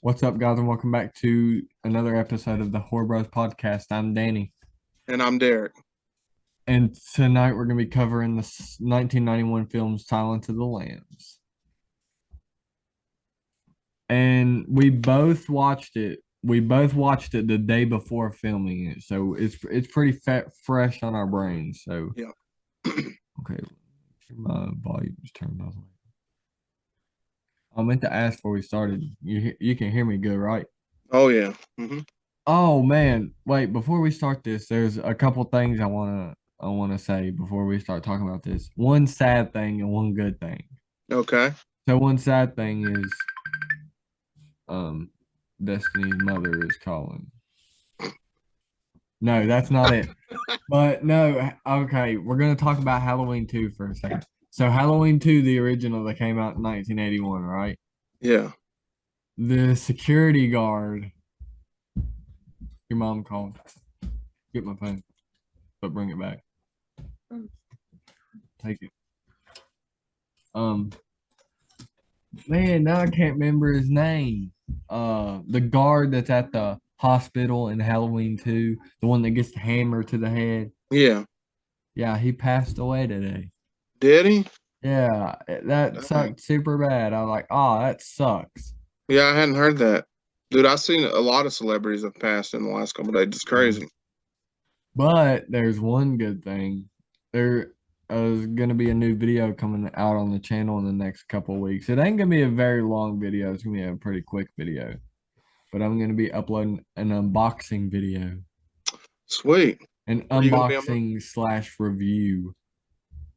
What's up, guys, and welcome back to another episode of the Horror Bros Podcast. I'm Danny, And I'm Derek. and tonight we're going to be covering the 1991 film Silence of the Lambs. And we both watched it. We both watched it the day before filming it, so it's pretty fresh on our brains. So, Yeah. okay, my volume's turned off. I meant to ask before we started. You can hear me good, right? Oh yeah. Oh man, wait, before we start this, there's a couple things I wanna say before we start talking about this. One sad thing and one good thing. Okay. So one sad thing is um Destiny's mother is calling. No, that's not it. But no, okay, we're gonna talk about Halloween 2 for a second. So Halloween 2, the original that came out in 1981, right? Yeah. The security guard, your mom called. Get my phone, but bring it back. Take it. Um, Man, now I can't remember his name. The guard that's at the hospital in Halloween 2, the one that gets the hammer to the head. Yeah. Yeah, he passed away today. Did he? Yeah, that Dang. sucked super bad. I was like, oh, that sucks. Yeah, I hadn't heard that. Dude, I've seen a lot of celebrities have passed in the last couple of days. It's Uh, crazy. but there's one good thing. There is gonna be a new video coming out on the channel in the next couple of weeks. It ain't gonna be a very long video. It's gonna be a pretty quick video. But I'm gonna be uploading an unboxing video. Sweet. An What are you gonna be on? unboxing slash review,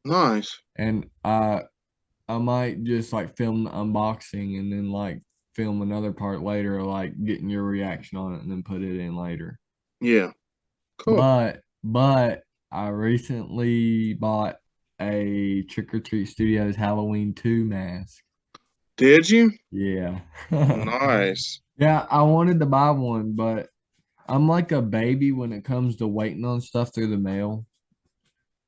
Nice. and I might just like film the unboxing and then like film another part later, like getting your reaction on it and then put it in later. Yeah. Cool. But I recently bought a Trick or Treat Studios Halloween 2 mask. Did you? Yeah. Nice. Yeah, I wanted to buy one, but I'm like a baby when it comes to waiting on stuff through the mail.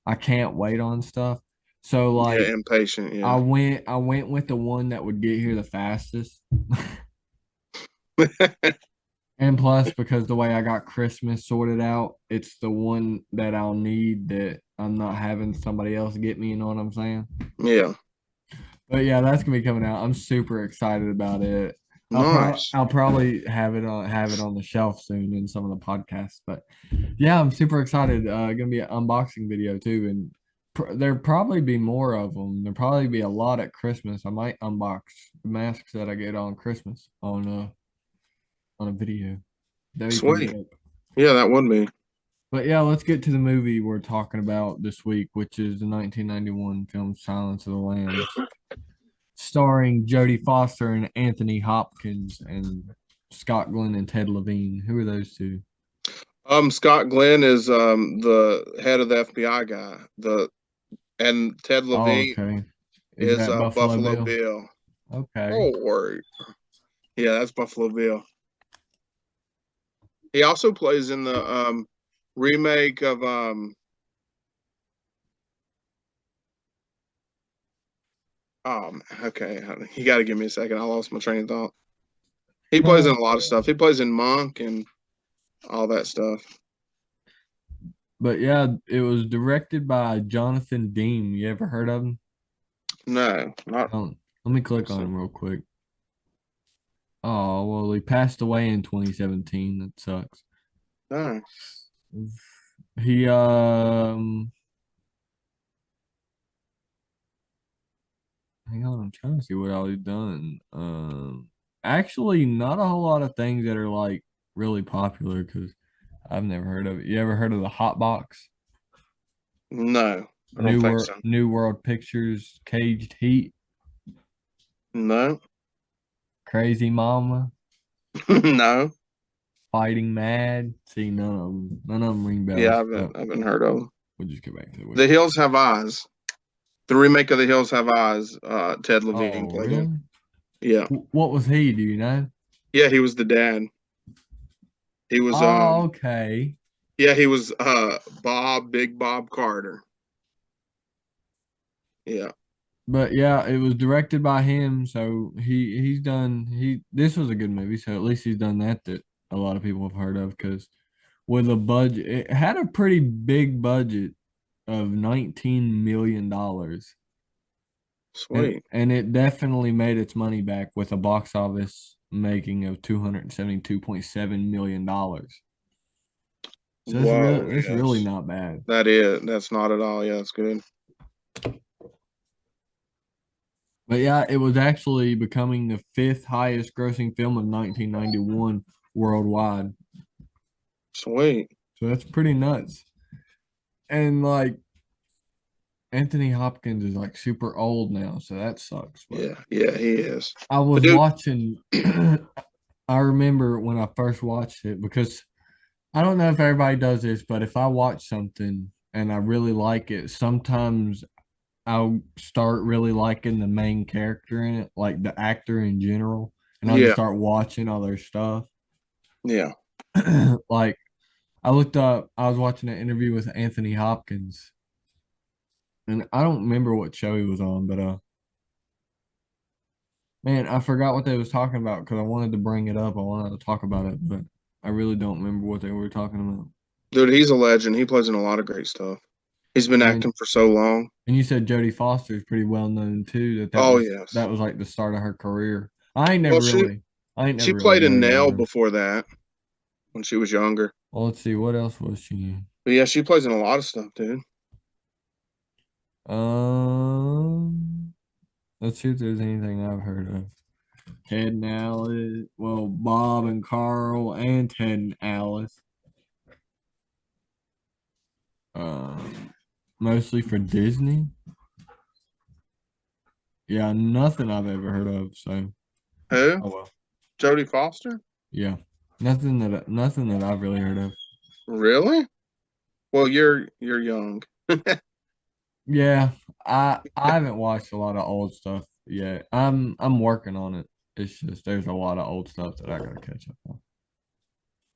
I can't wait on stuff. So Yeah, like impatient, I yeah. went I went with the one that would get here the fastest. And plus because the way I got Christmas sorted out, it's the one that I'll need that I'm not having somebody else get me, you know what I'm saying? Yeah. But yeah, that's gonna be coming out. I'm super excited about it. Nice. I'll probably have it on the shelf soon in some of the podcasts. But yeah, I'm super excited. Gonna be an unboxing video too, and there'll probably be more of them. There'll probably be a lot at Christmas. I might unbox the masks that I get on Christmas on a video. That'd be pretty Sweet. dope. Yeah, that would be. But yeah, let's get to the movie we're talking about this week, which is the 1991 film Silence of the Lambs, starring Jodie Foster and Anthony Hopkins and Scott Glenn and Ted Levine. Who are those two? Scott Glenn is the head of the FBI guy. The and Ted Oh, Levine okay. Is is that Buffalo Buffalo Bill? Bill. Okay. Oh, word. Yeah, that's Buffalo Bill. He also plays in the remake of okay, you got to give me a second. I lost my train of thought. He plays in Uh, a lot of stuff. He plays in Monk and all that stuff. but yeah, it was directed by Jonathan Dean. You ever heard of him? No, not Let me click on so. him real quick. Oh, well, he passed away in 2017. That sucks. No. He hang on, I'm trying to see what all he's done. Actually, not a whole lot of things that are like really popular because I've never heard of it. You ever heard of the Hot Box? No, I don't think so. New World Pictures, Caged Heat, No, Crazy Mama, no. Fighting Mad. See, none of them ring Yeah, bells. But I haven't heard of him. we'll just go back to the The wiki. Hills Have Eyes. The remake of The Hills Have Eyes. Ted Levine Oh, played in. really? Yeah, What was he? Do you know? yeah. He was the dad. He was Oh, okay. yeah. He was Big Bob Carter. Yeah. But yeah, it was directed by him, so he's done this was a good movie, so at least he's done that a lot of people have heard of because with a budget, it had a pretty big budget of $19 million, Sweet. and it definitely made its money back with a box office making of $272.7 million. So Whoa, it's really yes. not bad. That is. That's not at all. Yeah, that's good. But yeah, it was actually becoming the fifth highest grossing film of 1991 worldwide. Sweet. So that's pretty nuts. And like Anthony Hopkins is like super old now, so that sucks. But Yeah, yeah, he is. I But was dude, watching, I remember when I first watched it because I don't know if everybody does this, but if I watch something and I really like it, sometimes I'll start really liking the main character in it, like the actor in general, and I'll just yeah, start watching other stuff. yeah. Like I was watching an interview with Anthony Hopkins, and I don't remember what show he was on, but man, I forgot what they was talking about because I wanted to bring it up. I wanted to talk about it, but I really don't remember what they were talking about. Dude, he's a legend. He plays in a lot of great stuff. He's been And acting for so long. and you said Jodie Foster is pretty well known too. That Oh, was yes. that was like the start of her career. Well, she I ain't she never really played in really liked Nell her. before that when she was younger. Well, let's see what else was she in. But yeah, she plays in a lot of stuff, dude. Um, let's see if there's anything I've heard of. Ted and Alice. Well, Bob and Carl and Ted and Alice. Mostly for Disney. Yeah, nothing I've ever heard of. So, Who? oh well. Jodie Foster? Yeah, nothing that I've really heard of. Really? Well, you're young. Yeah, I haven't watched a lot of old stuff yet. I'm working on it. It's just there's a lot of old stuff that I gotta catch up on.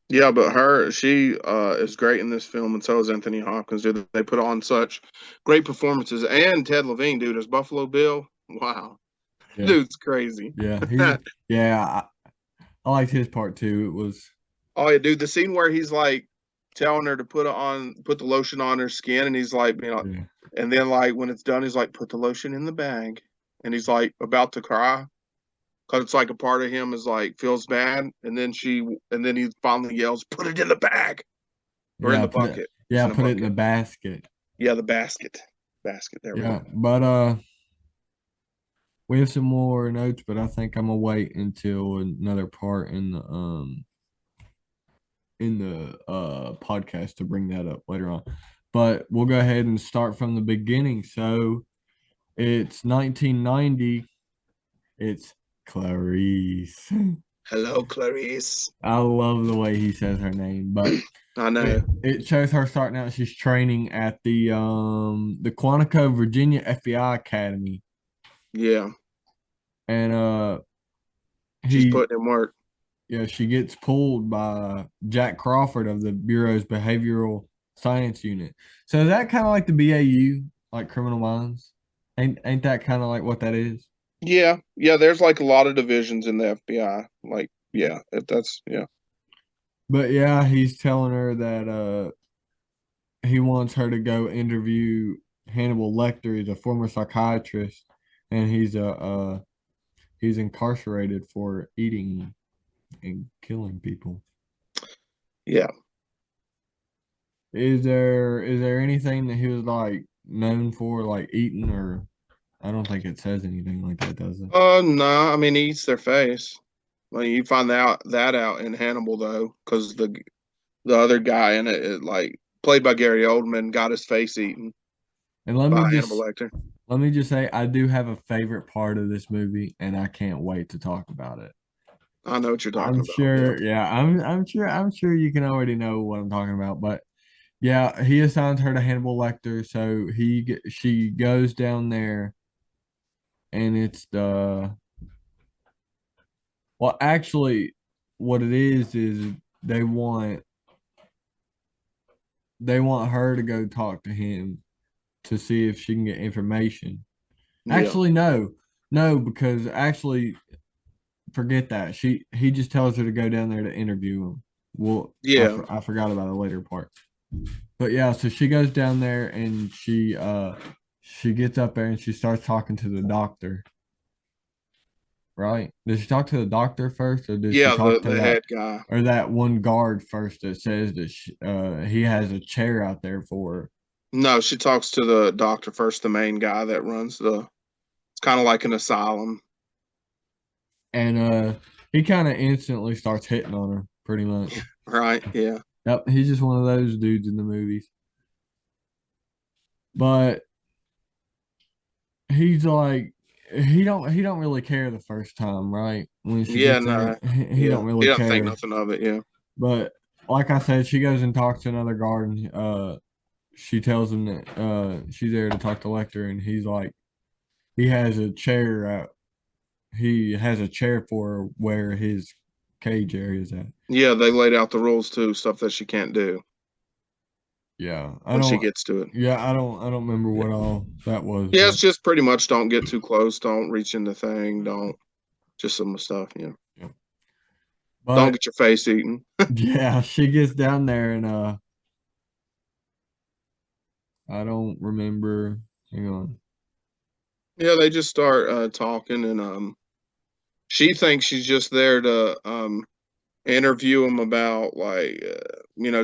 Yeah, but she is great in this film, and so is Anthony Hopkins. Dude, they put on such great performances, and Ted Levine, dude, as Buffalo Bill. Wow, Yeah, dude's crazy. yeah, yeah. I liked his part too. It was Oh yeah, dude, the scene where he's like telling her to put the lotion on her skin, and he's like, yeah, and then like when it's done, he's like, put the lotion in the bag, and he's like about to cry because it's like a part of him is like feels bad, and then he finally yells, put it in the bag or in the bucket. It's in a put it in the bucket. basket. Yeah, the basket. There we Yeah, go. but we have some more notes, but I think I'm gonna wait until another part in the podcast to bring that up later on. But we'll go ahead and start from the beginning. So it's 1990. It's Clarice. Hello, Clarice. I love the way he says her name, but I know. it shows her starting out. She's training at the Quantico, Virginia FBI Academy, Yeah, and she's he putting in work. yeah, she gets pulled by Jack Crawford of the Bureau's Behavioral Science Unit. So is that kind of like the BAU, like Criminal Minds? Ain't that kind of like what that is? Yeah, yeah. There's like a lot of divisions in the FBI. Like, yeah, that's yeah. But yeah, he's telling her that he wants her to go interview Hannibal Lecter. He's a former psychiatrist, and he's incarcerated for eating and killing people. Yeah. Is there anything that he was like known for, like eating, or I don't think it says anything like that, does it? No, I mean, he eats their face. Well, you find that out in Hannibal though, because the other guy in it, like played by Gary Oldman, got his face eaten And by Hannibal Lecter. let me just say I do have a favorite part of this movie, and I can't wait to talk about it. I know what you're talking I'm about. Yeah. sure, yeah, I'm sure you can already know what I'm talking about, but yeah, he assigns her to Hannibal Lecter, so she goes down there, and it's the well, actually, what it is they want they want her to go talk to him to see if she can get information. Yeah. Actually, no, because actually, forget that. He just tells her to go down there to interview him. Well, Yeah. I forgot about a later part. But yeah, so she goes down there and she gets up there and she starts talking to the doctor, right? Did she talk to the doctor first, or did she Yeah, talk to the that head guy. or that one guard first that says that he has a chair out there for her? No, she talks to the doctor first, the main guy that runs the. It's kind of like an asylum. And he kind of instantly starts hitting on her, pretty much. Right. Yeah. Yep, he's just one of those dudes in the movies. But he's like he don't really care the first time, right? When she Yeah. gets in, No. he Yeah. don't He really doesn't think care. nothing of it. Yeah. But like I said, she goes and talks to another guard, and she tells him that she's there to talk to Lecter, and he's like, he has a chair out. He has a chair for her where his cage area is at. Yeah. They laid out the rules too, stuff that she can't do Yeah, I when she don't. gets to it. Yeah, I don't remember what all that was, Yeah, but it's just pretty much don't get too close, don't reach in the thing, don't just some stuff. Yeah. yeah. Don't But get your face eaten. yeah, she gets down there and I don't remember. Hang on. Yeah, they just start talking, and she thinks she's just there to interview him about like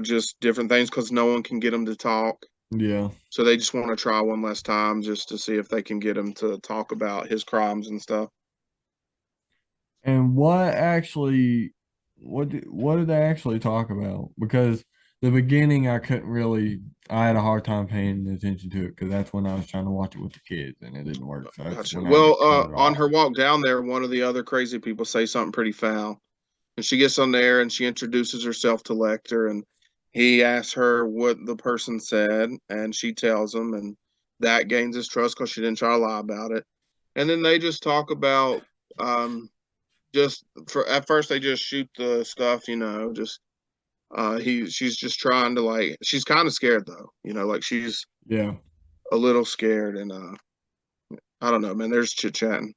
just different things because no one can get him to talk. Yeah. So they just want to try one last time just to see if they can get him to talk about his crimes and stuff. And what did they actually talk about? Because the beginning I couldn't really I had a hard time paying attention to it because that's when I was trying to watch it with the kids and it didn't work. So that's Gotcha. when I had to Well, cut it on off. her walk down there, one of the other crazy people say something pretty foul. And she gets on there and she introduces herself to Lecter, and he asks her what the person said, and she tells him, and that gains his trust because she didn't try to lie about it. And then they just talk about just for at first they just shoot the stuff, just she's just trying to like she's kind of scared though, like she's Yeah. a little scared, and I don't know, man. There's chit chatting.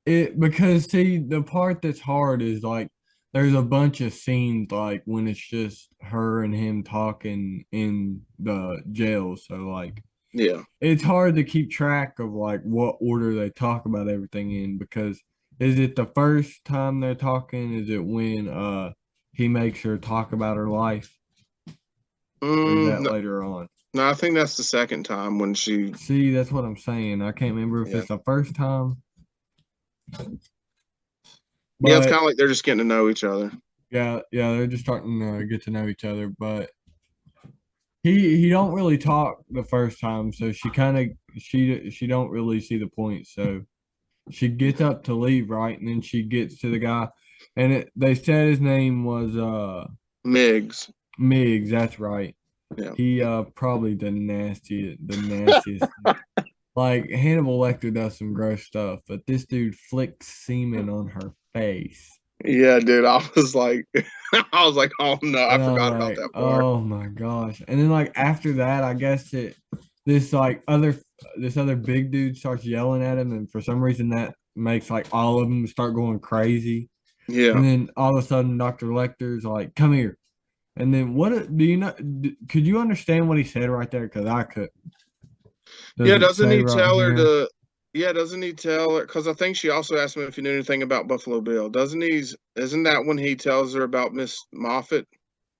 It because see the part that's hard is like there's a bunch of scenes like when it's just her and him talking in the jail. So like Yeah. it's hard to keep track of like what order they talk about everything in because is it the first time they're talking? Is it when he makes her talk about her life? Or is that No, later on? no, I think that's the second time when she. See, that's what I'm saying. I can't remember if Yeah. it's the first time, Yeah, it's but kind of like they're just getting to know each other. yeah, they're just starting to get to know each other. But he don't really talk the first time, so she don't really see the point. So she gets up to leave, right? And then she gets to the guy, and they said his name was Migs. Miggs, that's right. Yeah. He probably the nastiest. Like Hannibal Lecter does some gross stuff, but this dude flicks semen on her face. Yeah, dude. I was like, I was like, oh no, I And I was forgot about like, that part. oh my gosh. And then like after that, I guess this like this other big dude starts yelling at him, and for some reason that makes like all of them start going crazy. Yeah. And then all of a sudden, Dr. Lecter's like, "Come here." And then do you know? Could you understand what he said right there? Because I could. Does Yeah, it doesn't say he right tell her here? to? Yeah, doesn't he tell her? Because I think she also asked him if he knew anything about Buffalo Bill. Doesn't he? Isn't that when he tells her about Miss Moffat?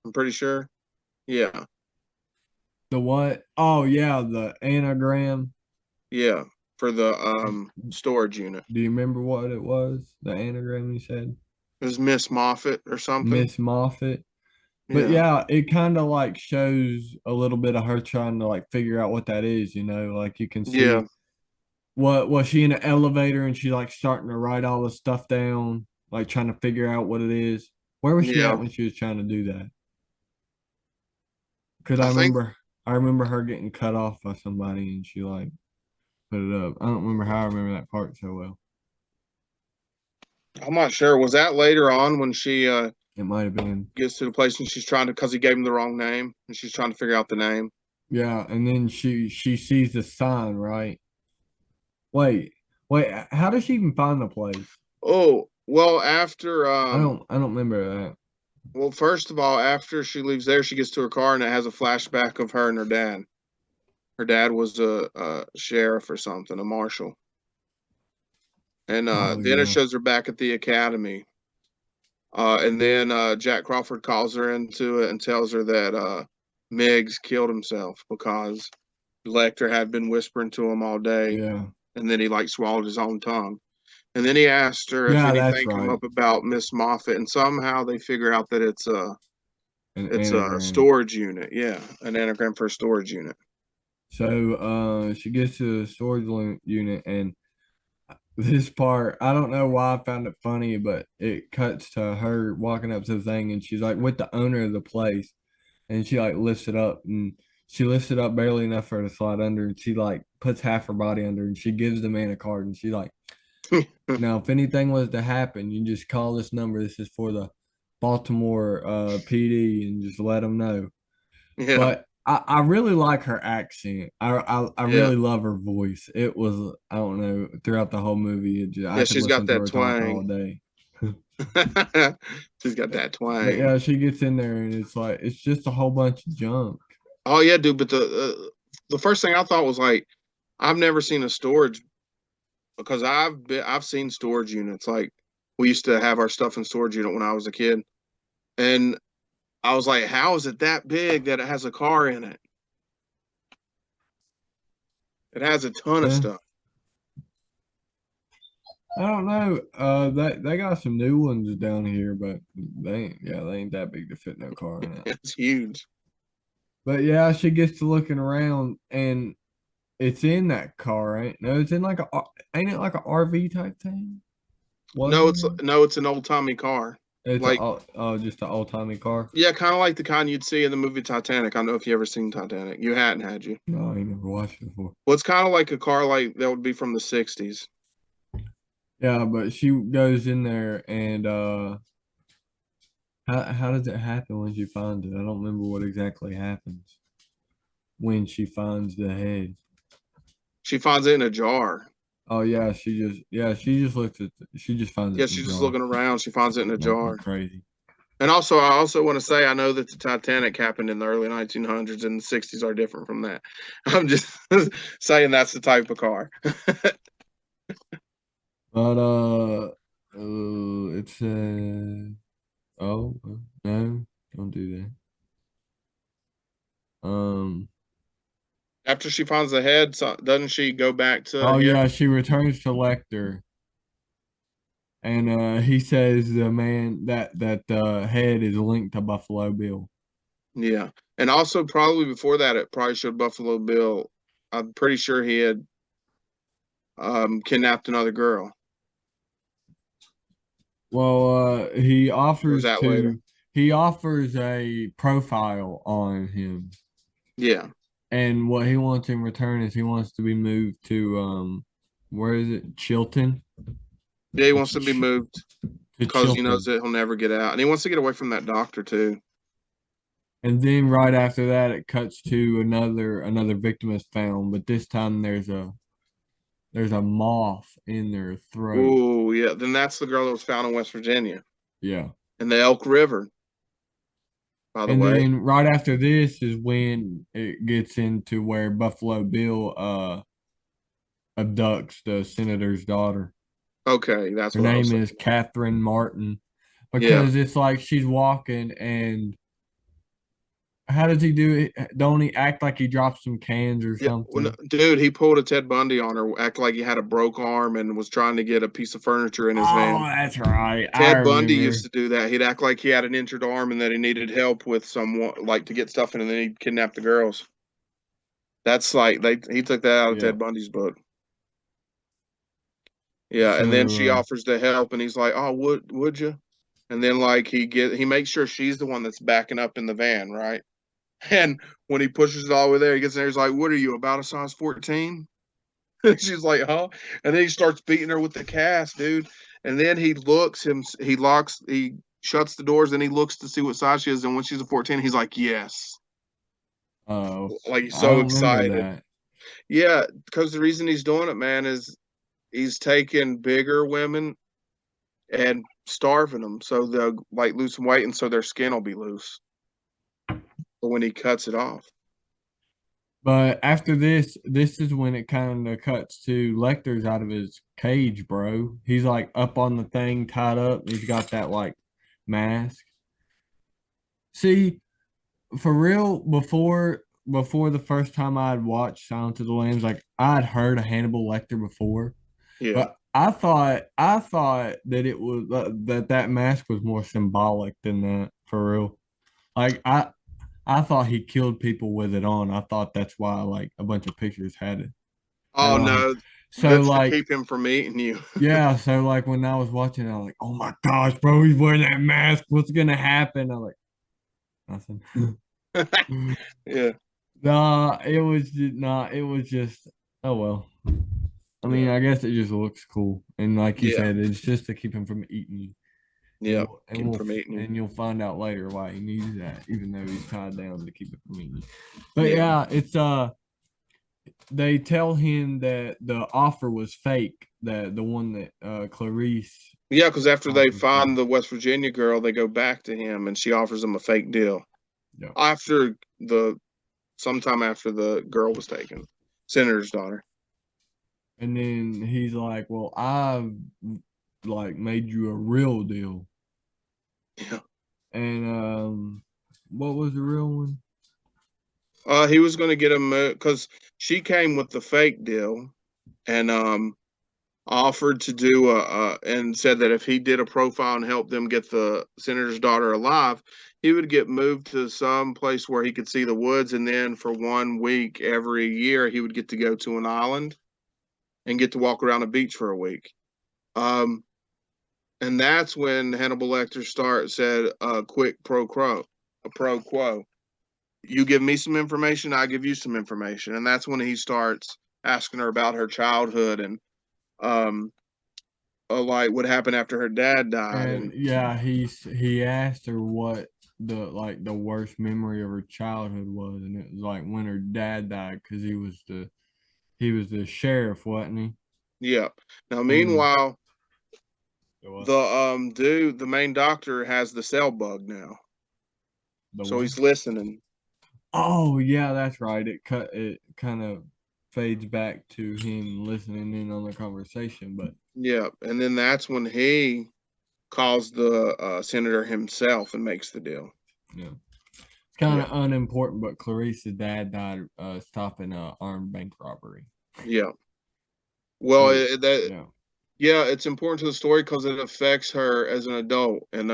I'm pretty sure. Yeah, The what? Oh yeah, the anagram. yeah, for the storage unit. Do you remember what it was? The anagram you said? It was Miss Moffat or something. Miss Moffat. But Yeah, yeah, it kind of like shows a little bit of her trying to like figure out what that is, like you can yeah, see what was she in an elevator and she like starting to write all the stuff down, like trying to figure out what it is. Where was she yeah. at when she was trying to do that? Because I think I remember her getting cut off by somebody and she like put it up. I don't remember how I remember that part so well. I'm not sure. Was that later on when she It might have been. gets to the place and she's trying to because he gave him the wrong name and she's trying to figure out the name. Yeah, and then she sees the sign, right? Wait, wait. How does she even find the place? Oh, well, after I don't remember that. well, first of all, after she leaves there, she gets to her car and it has a flashback of her and her dad. Her dad was a sheriff or something, a marshal. And Oh then it yeah, shows her back at the academy. And then Jack Crawford calls her into it and tells her that Miggs killed himself because Lecter had been whispering to him all day, yeah, and then he like swallowed his own tongue. And then he asked her if yeah. That's anything come right. up about Miss Moffat, and somehow they figure out that An it's a anagram. storage unit. Yeah, an anagram for a storage unit. So she gets to the unit, and this part, I don't know why I found it funny, but it cuts to her walking up to the thing, and she's like with the owner of the place, and she like lifts it up, and she lifts it up barely enough for her to slide under, and she like puts half her body under, and she gives the man a card, and she's like, now if anything was to happen, you just call this number. This is for the Baltimore PD, and just let them know. Yeah, But I really like her accent. I yeah, really love her voice. It was, I don't know, throughout the whole movie, I yeah. could She's got listen to that her talk all twang. day. She's got that But twang. yeah, she gets in there and it's like it's just a whole bunch of junk. Oh yeah, dude. But the first thing I thought was like, I've never seen a storage because I've seen storage units. Like we used to have our stuff in storage unit when I was a kid, and I was like, how is it that big that it has a car in it? It has a ton of Yeah, stuff. I don't know. They got some new ones down here, but they ain't that big to fit no car in it. It's huge. But yeah, she gets to looking around and it's in that car, right? No, it's in like ain't it like a RV type thing? Wasn't it? No, it's an old timey car. It's a Like just an old timey car. yeah, kind of like the kind you'd see in the movie Titanic. I don't know if you ever seen Titanic. You hadn't, had you? No, I ain't never watched it before. Well, it's kind of like a car like that would be from the '60s. Yeah, but she goes in there and how does it happen when she finds it? I don't remember what exactly happens when she finds the head. She finds it in a jar. Oh yeah, she just looks at she just finds Yeah, it in the she's just jar. looking around. She finds it in a Nothing jar. crazy. And also, I also want to say, I know that the Titanic happened in the early 1900s and the 60s are different from that. I'm just saying that's the type of car. But it's oh no, don't do that. After she finds the head, so, doesn't she go back to Oh him? yeah, she returns to Lecter, and he says the man that head is linked to Buffalo Bill. Yeah. And also, probably before that, it probably showed Buffalo Bill. I'm pretty sure he had kidnapped another girl. Well, Or was that later? he offers a profile on him, Yeah. and what he wants in return is he wants to be moved to where is it, Chilton? Yeah, he wants to be Ch- moved to because he knows Chilton. that he'll never get out. And he wants to get away from that doctor, too. And then right after that, it cuts to another victim is found, but this time there's a moth in their throat. Oh, yeah. Then that's the girl that was found in West Virginia Yeah. in the Elk River, by the And way. then right after this is when it gets into where Buffalo Bill abducts the senator's daughter. Okay, that's Her what I was name saying. is Catherine Martin Yeah. because it's like she's walking and how does he do it? Don't he act like he drops some cans or Yeah, something? dude, he pulled a Ted Bundy on her, act like he had a broke arm and was trying to get a piece of furniture in his Oh, van. that's right. I Ted Bundy used remember. to do that. He'd act like he had an injured arm and that he needed help with someone, like to get stuff in, and then he'd kidnap the girls. That's like he took that out of Yeah. Ted Bundy's book. Yeah, So and then she offers to help, and he's like, "Oh, would you?" And then like he makes sure she's the one that's backing up in the van, right? And when he pushes it all the way there, he gets in there. He's like, "What are you, about a size 14?" She's like, "Huh?" And then he starts beating her with the cast, dude. And then he shuts the doors, and he looks to see what size she is. And when she's a 14, he's like, "Yes," oh, like he's I so don't remember excited. that. Yeah, because the reason he's doing it, man, is he's taking bigger women and starving them so they'll like lose some weight and so their skin will be loose. But when he cuts it off. But after this is when it kind of cuts to Lecter's out of his cage, bro. He's like up on the thing, tied up. He's got that like mask. See, for real, before the first time I'd watched Silence of the Lambs, like I'd heard of Hannibal Lecter before, Yeah. but I thought that it was that mask was more symbolic than that for real. Like I thought he killed people with it on. I thought that's why like a bunch of pictures had Oh it on him. no, So that's to like keep him from eating you. yeah, so like when I was watching, I was like, oh my gosh, bro, he's wearing that mask. What's gonna happen? I'm like, nothing. Yeah. Nah, it was just not. It was just. Oh well. I mean, Yeah. I guess it just looks cool, and like you Yeah. said, it's just to keep him from eating you, Yeah. and Keep him from eating you. and you'll find out later why he needs that, even though he's tied down to keep it from eating you. But Yeah. yeah, it's they tell him that the offer was fake, that the one that Clarice Yeah, because after they offered to. find the West Virginia girl, they go back to him and she offers him a fake deal. Yeah. After the sometime after the girl was taken, senator's daughter. And then he's like, "Well, I've like made you a real deal." Yeah. And what was the real one? He was going to get him because she came with the fake deal and offered to do and said that if he did a profile and helped them get the senator's daughter alive, he would get moved to some place where he could see the woods, and then for 1 week every year he would get to go to an island and get to walk around a beach for a week. Um, and that's when Hannibal Lecter said a quick pro quo. You give me some information, I give you some information, and that's when he starts asking her about her childhood and um like what happened after her dad died. And And yeah, he asked her what the worst memory of her childhood was, and it was like when her dad died because he was the sheriff, wasn't he? yeah, now And meanwhile it was the the main doctor has the cell bug now, the so what? he's listening. Oh yeah, that's right. It kind of fades back to him listening in on the conversation, but Yeah, and then that's when he calls the senator himself and makes the deal. yeah. It's kind Yeah. of unimportant, but Clarice's dad died stopping a armed bank robbery. Yeah, well So that yeah, yeah, it's important to the story because it affects her as an adult, and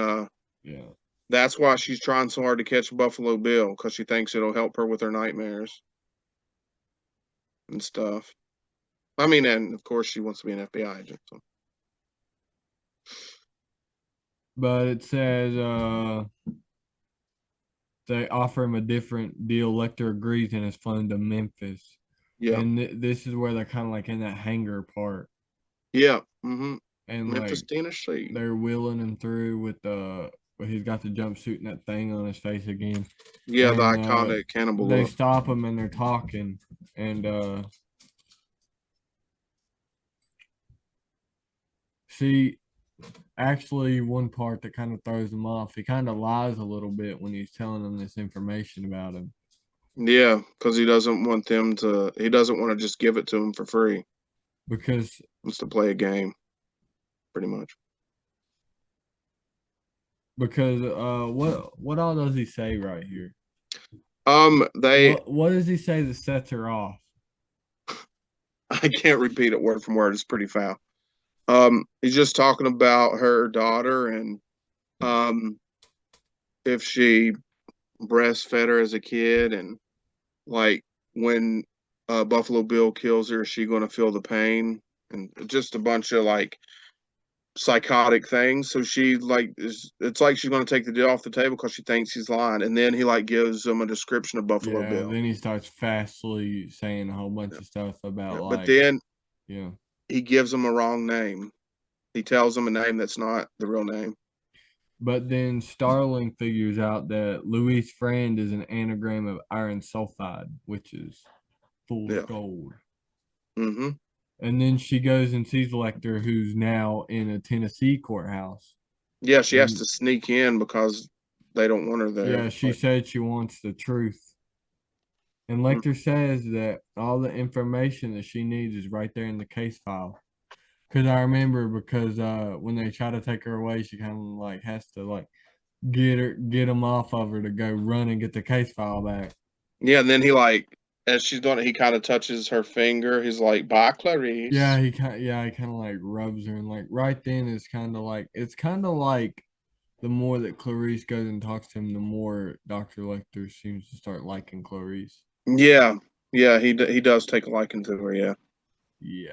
yeah. that's why she's trying so hard to catch Buffalo Bill because she thinks it'll help her with her nightmares and stuff. I mean, and of course she wants to be an FBI agent. So. But it says they offer him a different deal. Lecter agrees and is flown to Memphis. Yeah, And this is where they're kind of like in that hangar part, yeah. Mm-hmm. and Memphis, like Tennessee. they're wheeling him through with the where he's got the jumpsuit and that thing on his face again. Yeah, the And iconic cannibal they look. stop him and they're talking, and see, actually, one part that kind of throws him off, he kind of lies a little bit when he's telling them this information about him. Yeah, because he doesn't want them to. He doesn't want to just give it to them for free. He Because wants to play a game, pretty much. what all does he say right here? They. What does he say that sets her off? I can't repeat it word from word. It's pretty foul. He's just talking about her daughter and um, if she breastfed her as a kid, and like when Buffalo Bill kills her, is she going to feel the pain? And just a bunch of like psychotic things. So she like it's like she's going to take the deal off the table because she thinks he's lying. And then he like gives them a description of Buffalo Yeah, Bill. then he starts fastly saying a whole bunch Yeah. of stuff about Yeah. But like, then yeah. he gives them a wrong name. He tells them a name that's not the real name. But then Starling figures out that Louis Friend is an anagram of iron sulfide, which is fool's Yeah. gold. Mm-hmm. And then she goes and sees Lecter, who's now in a Tennessee courthouse. Yeah, she has And to sneak in because they don't want her there. yeah, she said she wants the truth. And Mm, Lecter says that all the information that she needs is right there in the case file. Because I remember, because when they try to take her away, she kind of like has to like get them off of her to go run and get the case file back. yeah, and then he like as she's doing it, he kind of touches her finger. He's like, "Bye, Yeah, Clarice." he kind of like rubs her, and like right then it's kind of like the more that Clarice goes and talks to him, the more Dr. Lecter seems to start liking Clarice. Yeah, yeah, he does take a liking to her. Yeah, Yeah.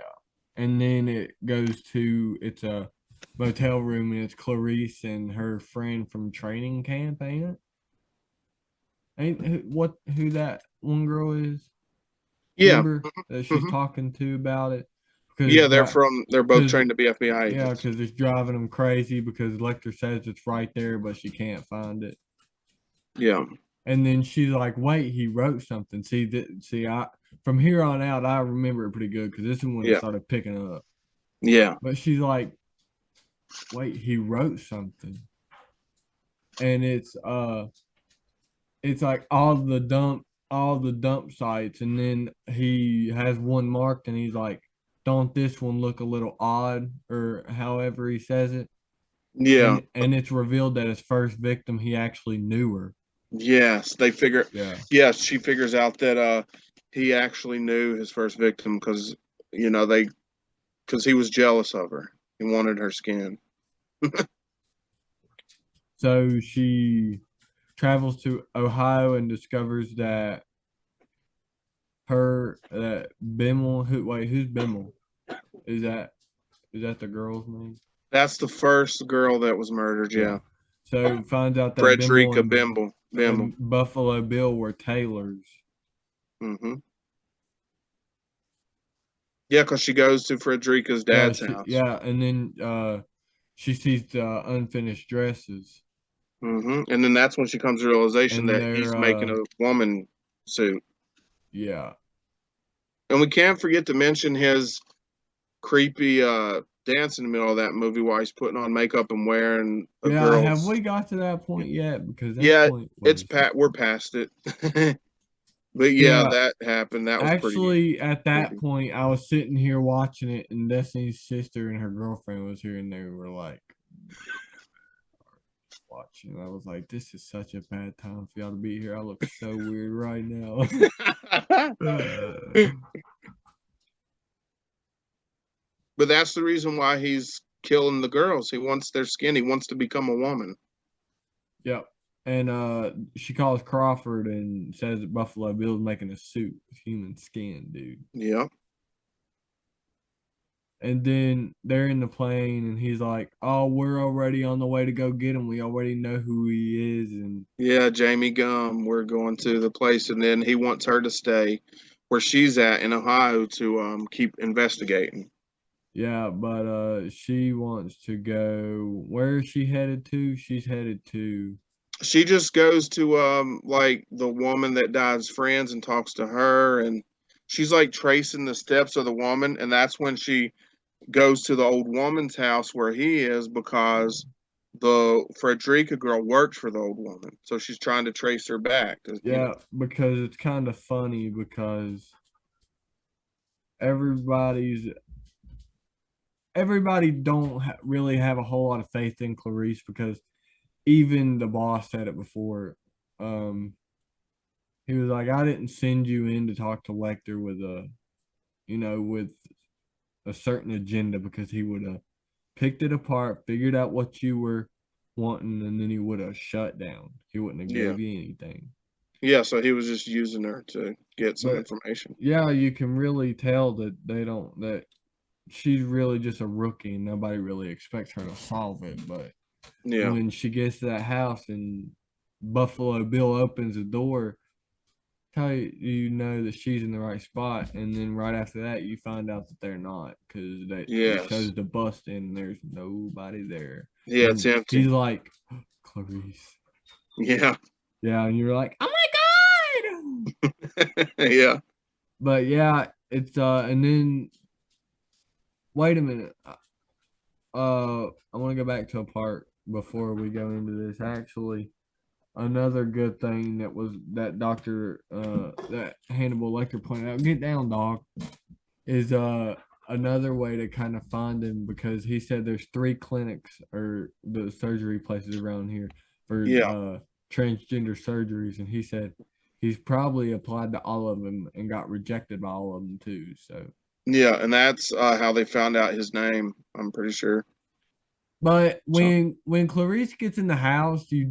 And then it's a motel room, and it's Clarice and her friend from training camp, ain't it? Ain't who that one girl is? yeah, Remember that she's hmm talking to about it? Because yeah. They're both because trained to be FBI yeah, agents. because it's driving them crazy because Lecter says it's right there, but she can't find it. Yeah, And then she's like, "Wait, he wrote something." I from here on out, I remember it pretty good because this is when it yeah, started picking up. yeah, But she's like, "Wait, he wrote something," and it's like all the dump sites, and then he has one marked, and he's like, "Don't this one look a little odd?" Or however he says it, yeah. and it's revealed that his first victim, he actually knew her. Yes, they figure. Yeah. Yes, she figures out that he actually knew his first victim because they because he was jealous of her. He wanted her skin. So she travels to Ohio and discovers that Bimmel, who's Bimmel? Is that is that the girl's name? That's the first girl that was murdered. Yeah. Yeah, So finds out that Bimmel Frederica Bimble. Bimble. and Buffalo Bill were tailors. Hmm. Yeah, because she goes to Frederica's dad's house. And then she sees the unfinished dresses, And then that's when she comes to the realization and that he's making a woman suit. yeah. And we can't forget to mention his creepy dance in the middle of that movie while he's putting on makeup and wearing a Yeah, have girl's. we got to that point yet? Because that Yeah, point was we're past it. But yeah, yeah. that happened. That was pretty Actually, at that creepy. point, I was sitting here watching it, and Destiny's sister and her girlfriend was here, and they were like watching. I was like, "This is such a bad time for y'all to be here. I look so weird right now." But that's the reason why he's killing the girls. He wants their skin. He wants to become a woman. Yep. And she calls Crawford and says that Buffalo Bill's making a suit of human skin, dude. Yeah. And then they're in the plane, and he's like, "Oh, we're already on the way to go get him. We already know who he is." And Yeah, Jamie Gum. We're going to the place, and then he wants her to stay where she's at in Ohio to keep investigating. yeah, but she wants to go. Where is she headed to? She's headed to. She just goes to like the woman that died's friends and talks to her, and she's like tracing the steps of the woman, and that's when she goes to the old woman's house where he is because the Frederica girl worked for the old woman, so she's trying to trace her back. Yeah, because it's kind of funny because everybody's everybody don't really have a whole lot of faith in Clarice because even the boss said it before. Um, he was like, "I didn't send you in to talk to Lecter with with a certain agenda because he would have picked it apart, figured out what you were wanting, and then he would have shut down. He wouldn't have Yeah, gave you anything." yeah. So he was just using her to get some But information. yeah, you can really tell that that she's really just a rookie and nobody really expects her to solve it. But Yeah, when she gets to that house and Buffalo Bill opens the door, tell you know that she's in the right spot, and then right after that you find out that they're not because he yes, shows the bust in and there's nobody there. yeah. It's And empty. he's like, Clarice. Yeah, Yeah, and you're like, oh my god. yeah. but yeah, it's and then wait a minute. I want to go back to a part before we go into this. Actually, another good thing that was that that Hannibal Lecter pointed out. Get down, dog. Is another way to kind of find him because he said there's 3 clinics or the surgery places around here for Yeah, transgender surgeries, and he said he's probably applied to all of them and got rejected by all of them too. So, yeah, and that's how they found out his name. I'm pretty sure. but So when Clarice gets in the house, you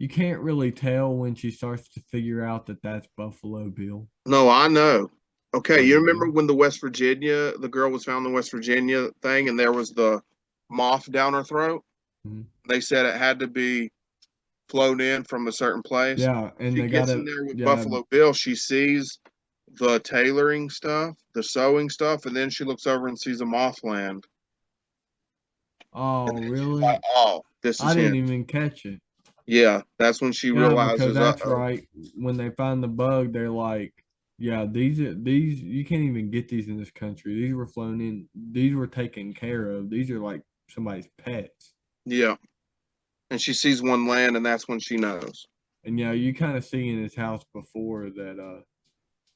can't really tell when she starts to figure out that that's Buffalo Bill. no, I know. Okay, Oh, you you remember do? when the girl was found in West Virginia thing, and there was the moth down her throat? Mhm. They said it had to be flown in from a certain place. Yeah, and She they gets in gotta there with yeah. Buffalo Bill. She sees the tailoring stuff, the sewing stuff, and then she looks over and sees a moth land. And Oh, then she's like, really? oh, this I is him. didn't even catch it. Yeah, that's when she Yeah, because realizes, that's oh, right. When they find the bug, they're like, "Yeah, these you can't even get these in this country. These were flown in. These were taken care of. These are like somebody's pets." yeah. And she sees one land, and that's when she knows. And yeah, you kind of see in his house before that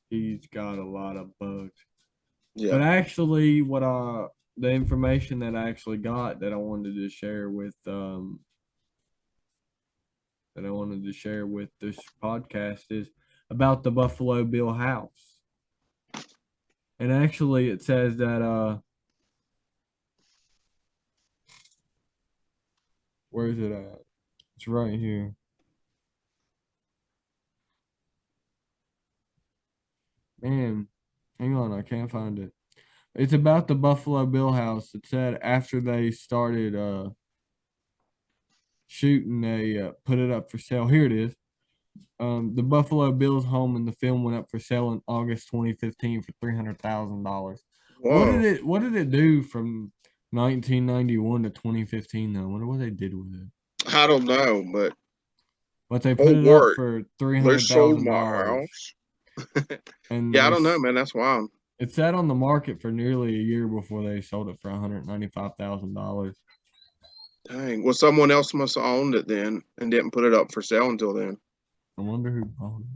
he's got a lot of bugs. Yeah. But actually, what the information that I actually got that I wanted to share with this podcast is about the Buffalo Bill house. And actually it says that where is it at? It's right here. Man, hang on, I can't find it. It's about the Buffalo Bill house. It said after they started shooting, they put it up for sale. Here it is. The Buffalo Bills home in the film went up for sale in August 2015 for $300,000. Whoa. What did it do from 1991 to 2015 though? I wonder what they did with it. I don't know, but But they put oh, it up work. for three They hundred sold thousand my dollars, house. and Yeah, I don't know, man. That's wild. it sat on the market for nearly a year before they sold it for $195,000. Dang. Well, someone else must have owned it then and didn't put it up for sale until then. I wonder who bought it.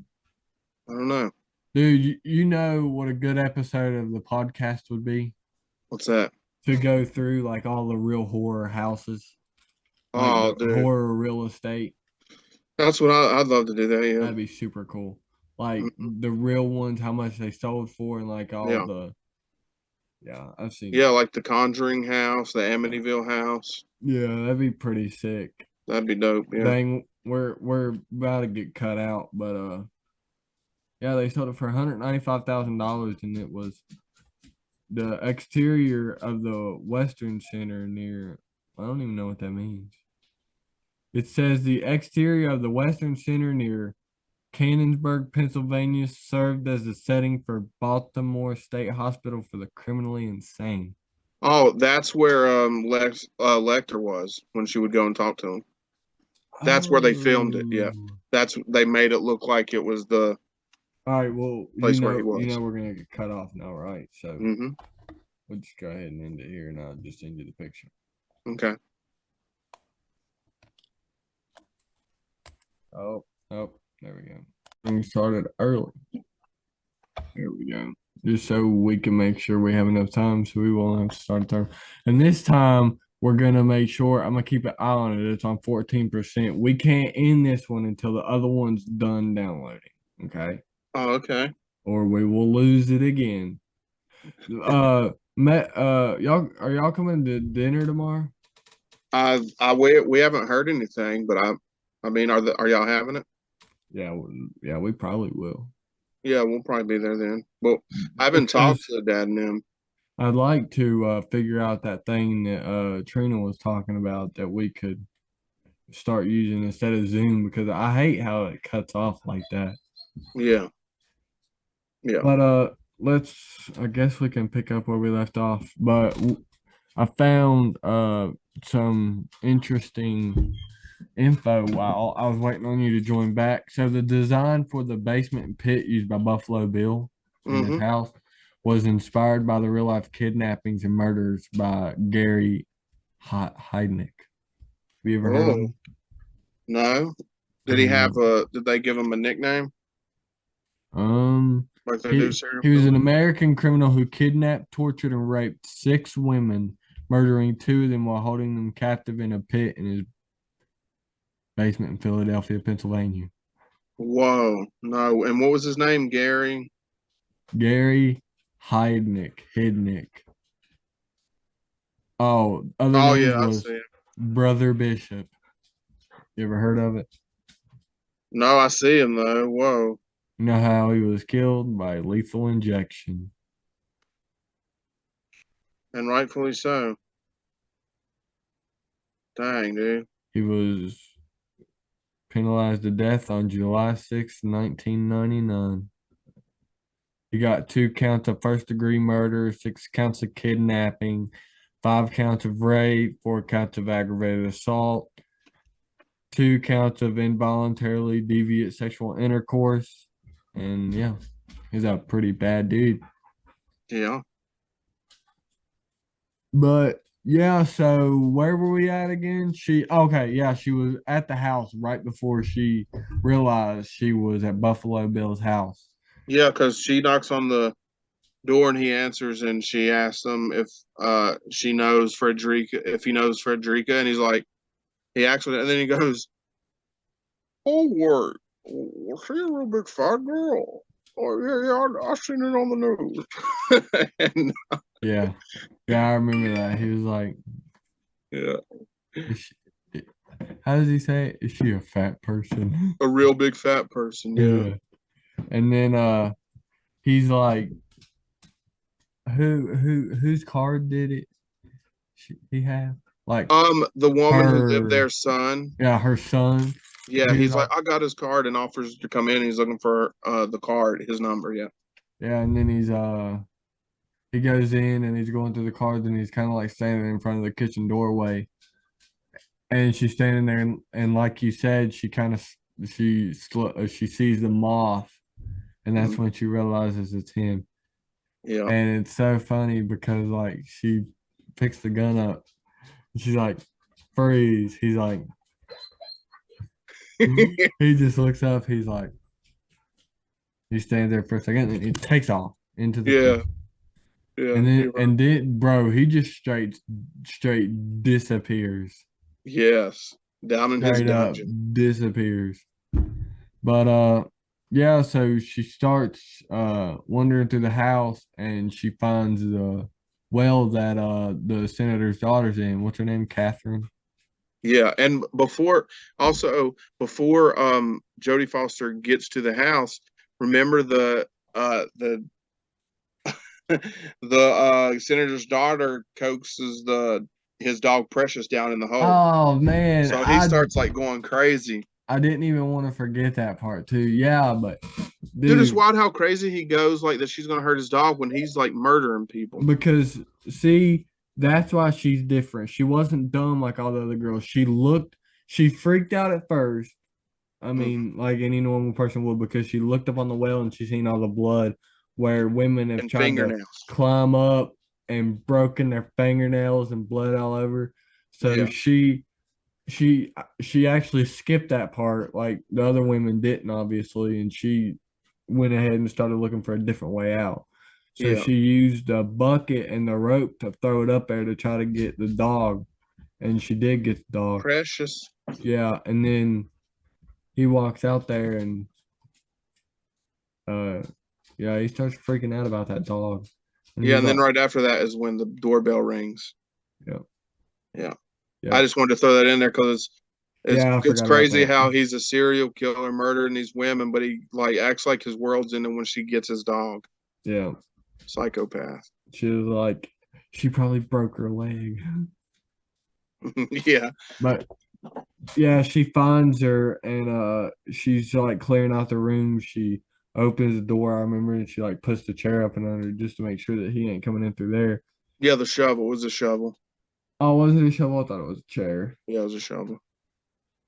I don't know. Dude, you know what a good episode of the podcast would be What's that? to go through like all the real horror houses, like Oh, the dude. horror real estate. That's what I'd love to do that. Yeah. That'd be super cool. Like Mhm. the real ones, how much they sold for, and like all Yeah. the yeah, I've seen. Yeah, like the Conjuring house, the Amityville house. Yeah, that'd be pretty sick. That'd be dope. Yeah. Dang, we're about to get cut out, but yeah, they sold it for $195,000, and it was the exterior of the Western Center near. I don't even know what that means. It says the exterior of the Western Center near Cannonsburg, Pennsylvania, served as the setting for Baltimore State Hospital for the criminally insane. Oh, that's where Lecter was when she would go and talk to him. That's where they filmed it. Yeah. Oh. That's they made it look like it was the All right, well, place where he you was. know we're gonna get cut off now, right? So Hmm. we'll just go ahead and end it here, and I'll just send you the picture. Okay. Oh, there we go. And we started early. There we go. Just so we can make sure we have enough time, so we won't have to start a time. And this time we're gonna make sure I'm gonna keep an eye on it. It's on 14%. We can't end this one until the other one's done downloading. Okay. Oh, okay. Or we will lose it again. Y'all are y'all coming to dinner tomorrow? We haven't heard anything, but I mean, are y'all having it? Yeah, yeah, we probably will. Yeah, we'll probably be there then. But I haven't talked Because to the dad and them. I'd like to figure out that thing that Trina was talking about that we could start using instead of Zoom because I hate how it cuts off like that. Yeah, yeah. But I guess we can pick up where we left off. But I found some interesting info while I was waiting on you to join back. So the design for the basement and pit used by Buffalo Bill in his Mm-hmm. house was inspired by the real life kidnappings and murders by Gary Heidnick. Have you ever heard of Oh him? no. Did he have Um, a? Did they give him a nickname um, like they do he serial he was an killers? American criminal who kidnapped, tortured, and raped 6 women, murdering 2 of them while holding them captive in a pit in his basement in Philadelphia, Pennsylvania. Whoa, no. And what was his name? Gary. Gary Hidnick. Oh, other Oh names yeah, I was see him. Brother Bishop. You ever heard of it? No, I see him though. Whoa. You know how he was killed by lethal injection. And rightfully so. Dang, dude. He was penalized to death on July 6th, 1999. He got 2 counts of first degree murder, 6 counts of kidnapping, 5 counts of rape, 4 counts of aggravated assault, 2 counts of involuntarily deviant sexual intercourse. And yeah, he's a pretty bad dude. Yeah. But yeah, so where were we at again? She was at the house right before she realized she was at Buffalo Bill's house. Yeah, because she knocks on the door and he answers and she asks him if she knows Frederica, if he knows Frederica, and he's like, he actually, and then he goes, "Oh, word, was she a real big fat girl? Oh yeah, yeah, I seen it on the news." And Yeah. Yeah, I remember that. He was like, yeah, is she, how does he say it? Is she a fat person? a real big fat person. Yeah. Yeah. And then he's like, whose card did it he have? Like The woman who lived her, there, son. yeah, her son. Yeah, He was he's like, like, I got his card and offers to come in. He's looking for the card, his number. Yeah. yeah, and then he goes in and he's going through the cards and he's kind of like standing in front of the kitchen doorway and she's standing there and like you said she kind of she sees the moth and that's Mhm. when she realizes it's him. Yeah. And it's so funny because like she picks the gun up and she's like, freeze. He's like, he just looks up. He's like, he stands there for a second and he takes off into the Yeah. kitchen. Yeah. And You're then, right. and then, bro, he just straight disappears. Yes. Down in his Straight up dungeon. disappears. But yeah, so she starts wandering through the house and she finds the well that the senator's daughter's in. What's her name? Catherine. Yeah. And before Jodie Foster gets to the house, remember the the senator's daughter coaxes the his dog Precious down in the hole. Oh man, So he starts like going crazy. I didn't even want to forget that part too. Yeah, but Dude, it's dude, wild how crazy he goes, like that she's gonna hurt his dog when he's like murdering people. because see, that's why she's different. She wasn't dumb like all the other girls. She freaked out at first. I Mhm. mean, like any normal person would, because she looked up on the well and she seen all the blood where women have And tried to fingernails. climb up and broken their fingernails and blood all over. So Yeah. she actually skipped that part like the other women didn't, obviously, and she went ahead and started looking for a different way out. So Yeah. she used a bucket and the rope to throw it up there to try to get the dog, and she did get the dog. Precious. Yeah, and then he walks out there and uh yeah, he starts freaking out about that dog. And Yeah, he's and then like, right after that is when the doorbell rings. yeah, Yeah. I yeah, just wanted to throw that in there because yeah, I it's forgot about crazy that. how he's a serial killer murdering these women, but he like acts like his world's ending when she gets his dog. Yeah. Psychopath. She was like, she probably broke her leg. Yeah. But yeah, she finds her and she's like clearing out the room. She opens the door, I remember, and she like puts the chair up and under just to make sure that he ain't coming in through there. Yeah, the shovel was a shovel. Oh, was it a shovel? I thought it was a chair. Yeah, it was a shovel.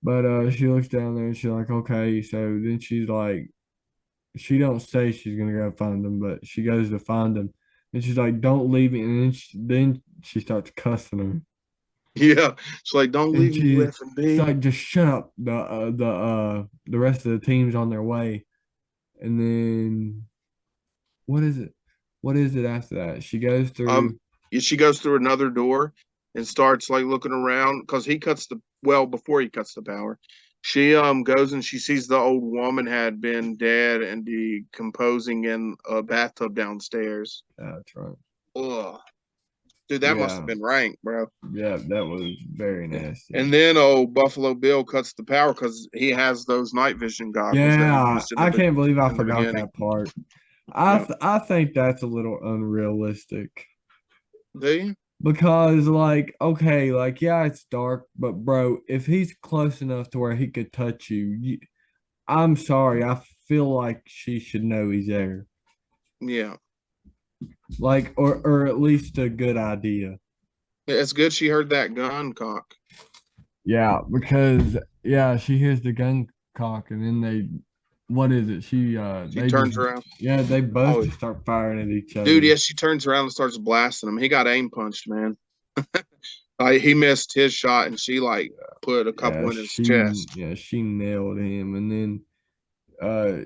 But she looks down there and she's like, okay. So then she's like, she don't say she's gonna go find him, but she goes to find him, and she's like, "Don't leave me." And then she starts cussing him, Yeah. She's like, don't and leave me, you effing she's B. like, "Just shut up." The rest of the team's on their way, and then what is it? What is it after that? She goes Um, through. she goes through another door and starts like looking around because he cuts the well before he cuts the power. She goes and she sees the old woman had been dead and decomposing in a bathtub downstairs. That's right. Ugh. Dude, that must have Yeah, been rank, bro. yeah, that was very Yeah. nasty. And then old Buffalo Bill cuts the power because he has those night vision goggles that he Yeah, used I can't believe I in the forgot beginning. that part. Yeah. I think that's a little unrealistic. Do you? Because, like, okay, like, yeah, it's dark, but bro, if he's close enough to where he could touch I'm sorry, I feel like she should know he's there. Yeah. Like, or at least a good idea. It's good she heard that gun cock. Yeah, because yeah, she hears the gun cock, and then what is it? She They just turns around. yeah, they both Oh, just start firing at each dude, other. yeah, she turns around and starts blasting him. He got aim punched, man. Like he missed his shot, and she like put a couple in his chest. She nailed him, and then uh,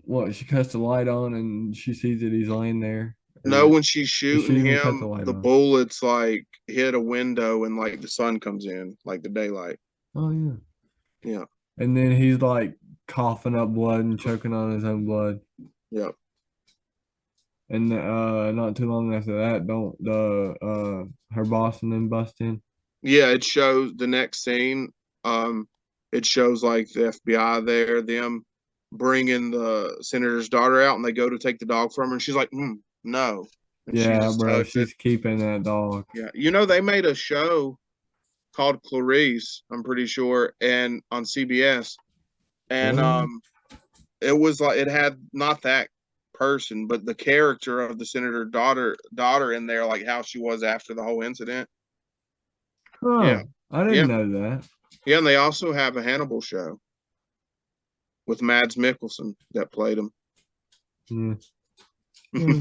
what? She cuts the light on, and she sees that he's laying there, No, or when she's does she shooting even cut the him, light the on? bullets like hit a window, and like the sun comes in, like the daylight. Oh yeah. Yeah, And then he's like coughing up blood and choking on his own blood. yeah, And not too long after that, don't the her boss and then bust in. yeah. It shows the next scene. Um, it shows like the FBI there, them bringing the senator's daughter out, and they go to take the dog from her, and she's like, "No," and she Yeah, just bro, tugs it. she's keeping that dog. Yeah, they made a show called Clarice, I'm pretty sure, and on CBS, and Really? it was like it had not that person, but the character of the senator daughter in there, like how she was after the whole incident. Huh. Yeah, I didn't yeah, know that. yeah. And they also have a Hannibal show with Mads Mikkelsen that played him. Hmm. Hmm.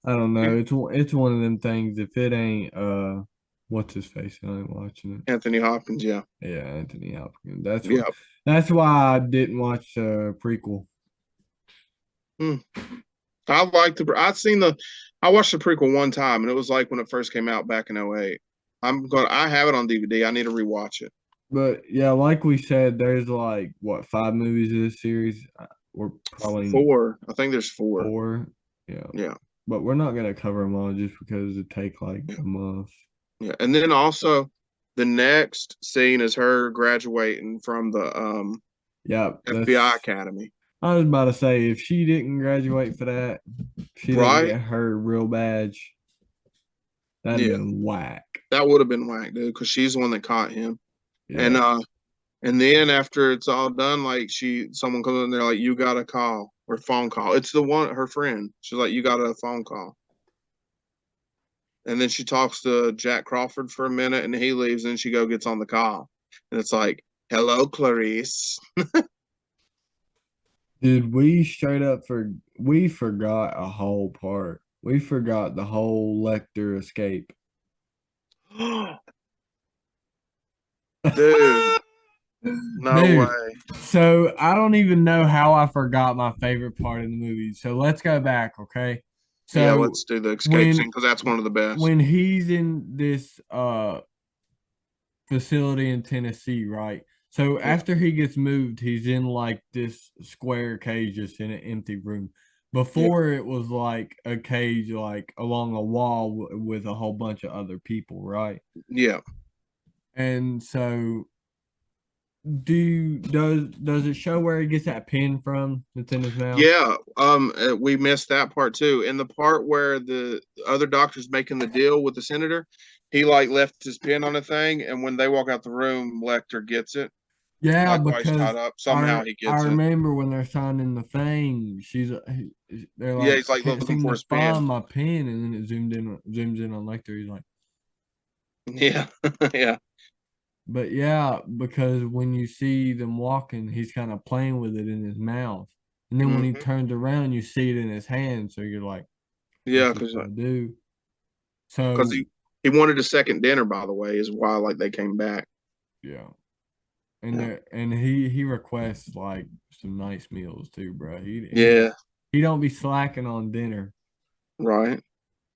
I don't know. It's one of them things. If it ain't what's his face, I ain't watching it. Anthony Hopkins, yeah, Yeah, Anthony Hopkins. yeah. That's why I didn't watch the prequel. Hmm. I like the. I've seen the. I watched the prequel one time, and it was like when it first came out back in '08. I'm going. I have it on DVD. I need to rewatch it. But yeah, like we said, there's like what, 5 movies of this series? Or probably Four. I think there's four. 4. Yeah. Yeah. But we're not gonna cover them all just because it take like Yeah. a month. Yeah. And then also the next scene is her graduating from the Yeah, FBI Academy. I was about to say if she didn't graduate for that, she didn't Right? get her real badge, that'd have Yeah. been whack. That would have been whack, dude, because she's the one that caught him. And Yeah. and then after it's all done, like someone comes in there like, you got a call or phone call. It's the one her friend. She's like, you got a phone call. And then she talks to Jack Crawford for a minute and he leaves and she gets on the call. And it's like, hello, Clarice. Dude, we forgot a whole part. We forgot the whole Lecter escape. Dude, no Dude, way. so I don't even know how I forgot my favorite part in the movie. So let's go back, okay? Yeah, So let's do the escape scene when because that's one of the best. when he's in this facility in Tennessee, right? So Yeah, after he gets moved, he's in like this square cage just in an empty room. yeah, Before it was like a cage like along a wall with a whole bunch of other people, right? yeah. And so does it show where he gets that pin from that's in his mouth? Yeah, we missed that part too. In the part where the other doctor's making the deal with the senator, he like left his pin on a thing, and when they walk out the room, Lecter gets it. Yeah, Like while he's tied because up, somehow he I gets it. remember when they're signing the thing, they're Yeah, like, he's I like can't looking seem for to his pin. find my pin, and then it zooms in on Lecter. He's like, Yeah, yeah. But yeah, because when you see them walking, he's kind of playing with it in his mouth. And then when he Hmm. turns around, you see it in his hand. So you're like, Yeah, what's he because gonna do? because So he wanted a second dinner, by the way, is why like they came back. yeah. And Yeah. there, and he requests like some nice meals too, bro. Yeah, He don't be slacking on dinner. right.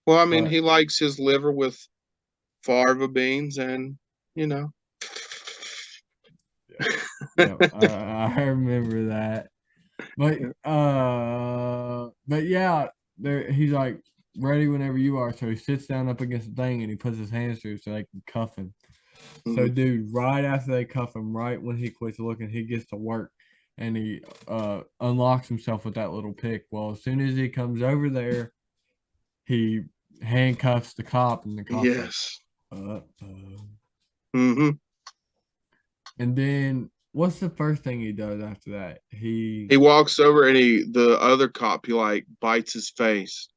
Well, I mean, But he likes his liver with fava beans and you know. yeah, yeah, I remember that. But yeah, there he's like ready whenever you are. So he sits down up against the thing and he puts his hands through so they can cuff him. So Mhm. dude, right after they cuff him, right when he quits looking, he gets to work and he unlocks himself with that little pick. Well, as soon as he comes over there, he handcuffs the cop and the cop's like, Yes. uh. Hmm. And then what's the first thing he does after that? He walks over and the other cop, he like bites his face.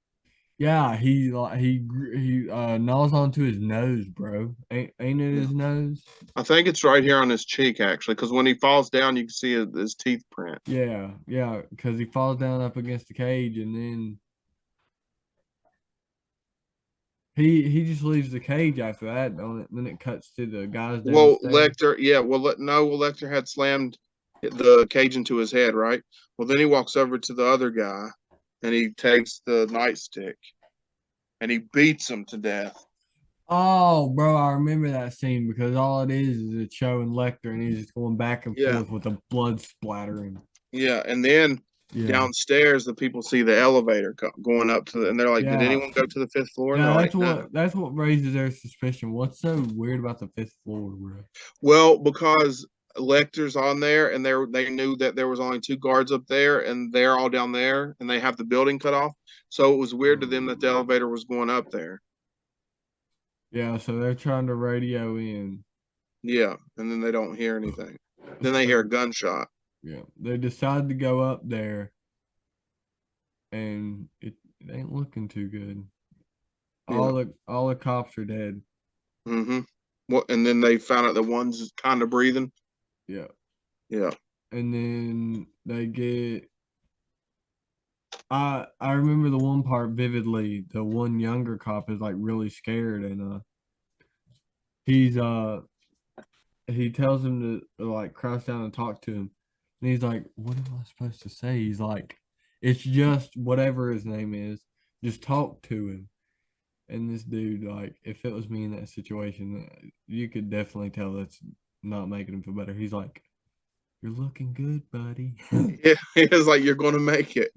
Yeah, he gnaws onto his nose, bro. Ain't it Yeah. his nose? I think it's right here on his cheek, actually, because when he falls down, you can see his teeth print. Yeah, yeah, because he falls down up against the cage and then he just leaves the cage after that, don't it? Then it cuts to the guys Well, downstairs. Lecter, yeah, well, no, well, Lecter had slammed the cage into his head, right? Well, then he walks over to the other guy and he takes the nightstick and he beats him to death. Oh, bro, I remember that scene because all it is it's showing Lecter and he's just going back and Yeah, forth with the blood splattering. yeah. And then Yeah. downstairs, the people see the elevator going up to and they're like, "Did Yeah. anyone go to the fifth floor?" And they're Yeah, like, "No." that's what raises their suspicion. What's so weird about the fifth floor, bro? Well, because Lecter's on there, and they knew that there was only two guards up there, and they're all down there, and they have the building cut off. So it was weird to them that the elevator was going up there. Yeah, so they're trying to radio in. Yeah, and then they don't hear anything. Then they hear a So gunshot. yeah, they decide to go up there, and it ain't looking too good. Yeah. All the cops are dead. Mm-hmm. What? And then they found out that one's kind of breathing. Yeah, Yeah. and then they get. I remember the one part vividly. The one younger cop is like really scared, and he's he tells him to like crouch down and talk to him. And he's like, what am I supposed to say? He's like, it's just whatever his name is, just talk to him. And this dude, like, if it was me in that situation, you could definitely tell that's not making him feel better. He's like, you're looking good, buddy. Yeah. It's like you're going to make it.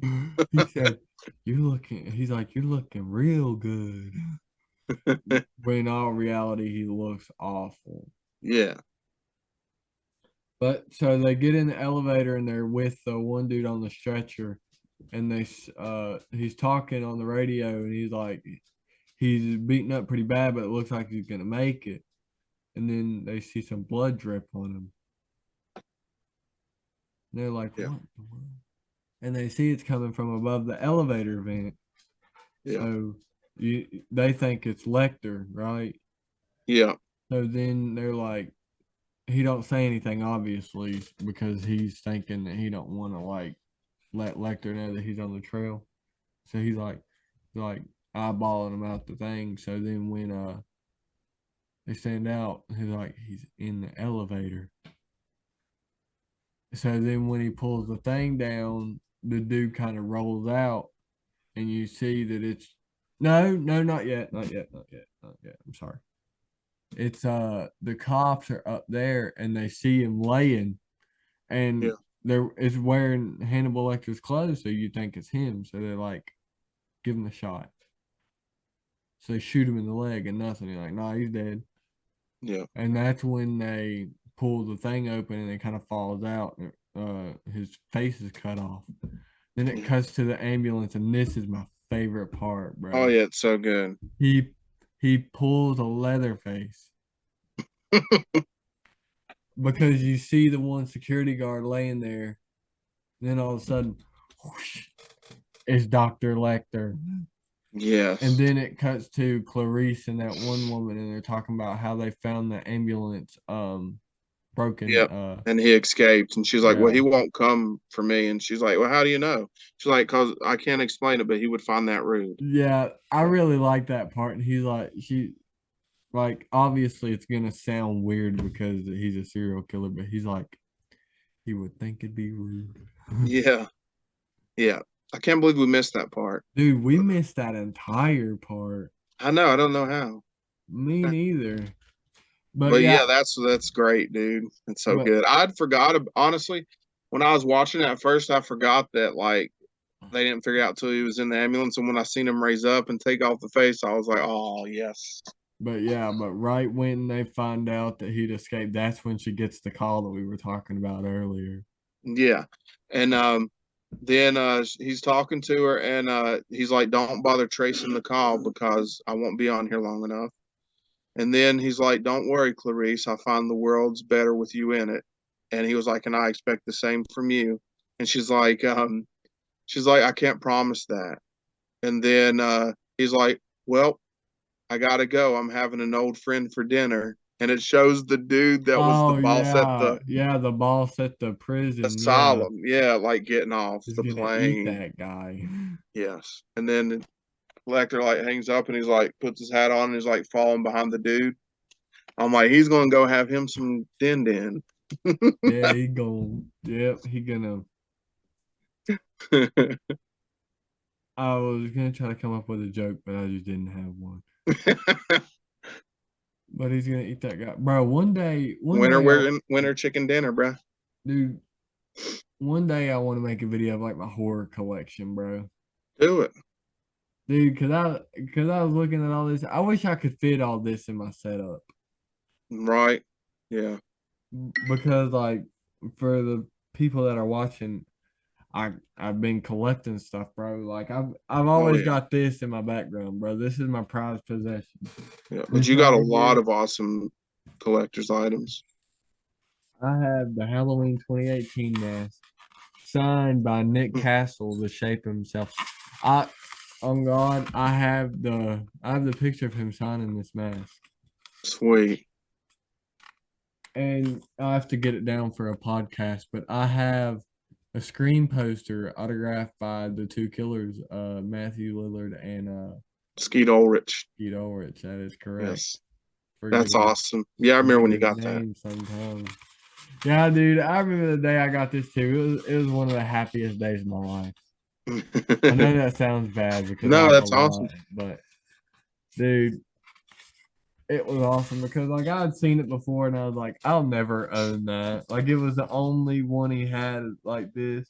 He said, he's like, you're looking real good. But in all reality, he looks awful. Yeah. But so they get in the elevator and they're with the one dude on the stretcher, and he's talking on the radio and he's like he's beaten up pretty bad, but it looks like he's gonna make it. And then they see some blood drip on him. And they're like, Yeah. what the world? And they see it's coming from above the elevator vent. Yeah. So they think it's Lecter, right? Yeah. So then they're like, he don't say anything obviously because he's thinking that he don't want to like let Lecter know that he's on the trail. So he's like eyeballing him out the thing. So then when they stand out, he's in the elevator. So then when he pulls the thing down, the dude kind of rolls out and you see that it's no, not yet, not yet, not yet, not yet. I'm sorry. It's the cops are up there and they see him laying and Yeah. there is wearing Hannibal Lecter's clothes, so you think it's him. So they're like, give him a shot. So they shoot him in the leg and nothing. You're like, nah, he's dead. Yeah. And that's when they pull the thing open and it kind of falls out. His face is cut off. Then it Yeah. cuts to the ambulance, and this is my favorite part, Oh bro. yeah, it's so good. He he pulls a Leatherface because you see the one security guard laying there. Then all of a sudden, whoosh, it's Dr. Lecter. Yes. And then it cuts to Clarice and that one woman, and they're talking about how they found the ambulance broken. Yep. And he escaped. And she's like, well, Yeah. he won't come for me. And she's like, well, how do you know? She's like, because I can't explain it, but he would find that rude. Yeah, I really like that part. And he's like, she like obviously it's gonna sound weird because he's a serial killer, but he's like, he would think it'd be rude. Yeah. Yeah. I can't believe we missed that part. Dude, we missed that entire part. I know. I don't know how. Me neither. But But yeah, yeah, that's great, dude. It's so but good. I'd forgot honestly when I was watching it at first. I forgot that like they didn't figure out till he was in the ambulance, and when I seen him raise up and take off the face, I was like, oh yes, but right when they find out that he'd escaped, that's when she gets the call that we were talking about earlier. yeah. And then he's talking to her, and he's like, don't bother tracing the call because I won't be on here long enough. And then he's like, don't worry, Clarice, I find the world's better with you in it. And he was like, and I expect the same from you. And she's like, I can't promise that. And then he's like, well, I gotta go. I'm having an old friend for dinner. And it shows the dude that was the Oh boss at yeah, the yeah, the boss at the prison, yeah. asylum. Yeah, like getting off Is the gonna eat plane. that guy. Yes. And then Lecter like hangs up and he's like puts his hat on and he's like falling behind the dude. I'm like, he's gonna go have him some din din. Yeah, he going. Yep, he gonna. I was gonna try to come up with a joke, but I just didn't have one. But he's gonna eat that guy, bro. Winter chicken dinner, bro. Dude. One day I want to make a video of like my horror collection, bro. Do it. Dude, cause I was looking at all this. I wish I could fit all this in my setup. Right. Yeah. Because like for the people that are watching, I've been collecting stuff, bro. Like I've Oh always yeah. got this in my background, bro. This is my prized possession. Yeah. But This you got a right lot here. of awesome collector's items. I have the Halloween 2018 mask signed by Nick Castle, the shape himself. I on God, I have the picture of him signing this mask. Sweet. And I have to get it down for a podcast, but I have a screen poster autographed by the two killers, Matthew Lillard and Skeet Ulrich. Pete Ulrich. That is correct. Yes. That's Forgetting awesome. Yeah, I remember when you forgetting got his that. name sometimes. Yeah, dude, I remember the day I got this too. It was one of the happiest days of my life. I know that sounds bad because I No, have a that's awesome. lot, but dude, it was awesome because like I had seen it before and I was like, I'll never own that. Like it was the only one he had like this.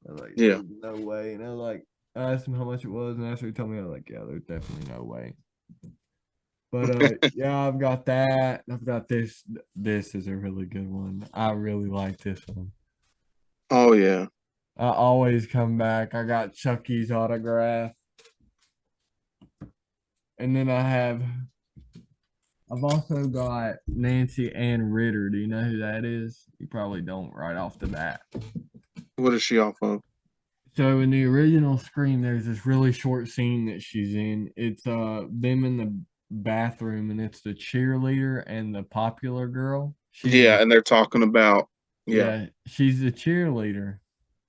I was like, Yeah. there's no way. And I was like, I asked him how much it was, and after he told me, I was like, yeah, there's definitely no way. But yeah, I've got that. I've got this. This is a really good one. I really like this one. Oh yeah. I always come back. I got Chucky's autograph. And then I've also got Nancy Ann Ritter. Do you know who that is? You probably don't right off the bat. What is she off of? So in the original Scream, there's this really short scene that she's in. It's them in the bathroom, and it's the cheerleader and the popular girl. Yeah, and they're talking about yeah. Yeah, she's the cheerleader.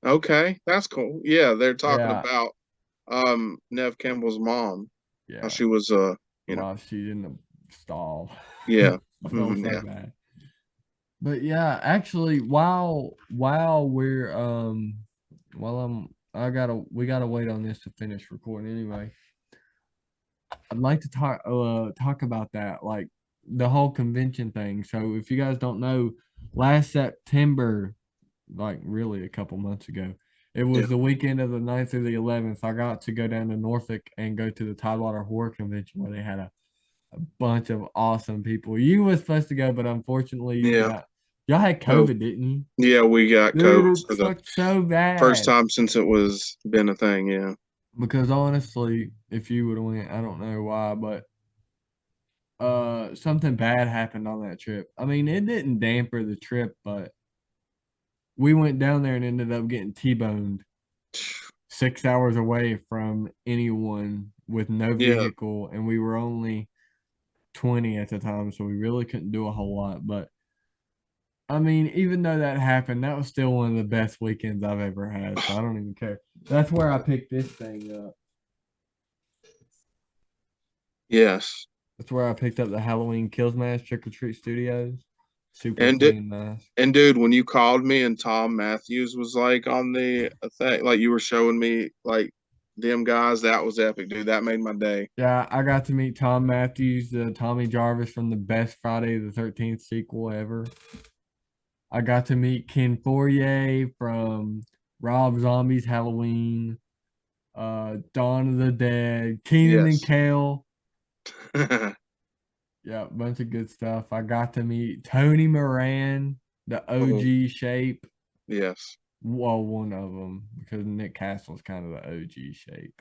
Okay, that's cool. Yeah, they're talking Yeah, about Nev Campbell's mom. How yeah. she was you know, While she's in the stall. yeah. I felt so Yeah. bad. But yeah, actually, while we're while we gotta wait on this to finish recording anyway. I'd like to talk about that, like the whole convention thing. So if you guys don't know, last September, like really a couple months ago, it was Yeah. the weekend of the 9th through the 11th. I got to go down to Norfolk and go to the Tidewater Horror Convention where they had a bunch of awesome people. You was supposed to go, but unfortunately Yeah. y'all had Oh, COVID, didn't you? yeah, we got COVID Dude, it for the sucked so first bad. time since it was been a thing, yeah. Because honestly, if you would have went, I don't know why, but something bad happened on that trip. I mean, it didn't damper the trip, but we went down there and ended up getting T-boned 6 hours away from anyone with no Yeah. vehicle, and we were only 20 at the time, so we really couldn't do a whole lot. But I mean, even though that happened, that was still one of the best weekends I've ever had. So I don't even care. That's where I picked this thing up. Yes. That's where I picked up the Halloween Kills Mask Trick or Treat Studios. Super And clean mask. and dude, when you called me and Tom Matthews was like on the thing, like you were showing me like them guys, that was epic, dude. That made my day. Yeah, I got to meet Tom Matthews, Tommy Jarvis from the best Friday the 13th sequel ever. I got to meet Ken Fourier from Rob Zombie's Halloween, Dawn of the Dead, Keenan and Yes. Kale. Yeah, bunch of good stuff. I got to meet Tony Moran, the Oh, OG Shape. yes. Well, one of them, because Nick Castle's kind of the OG Shape.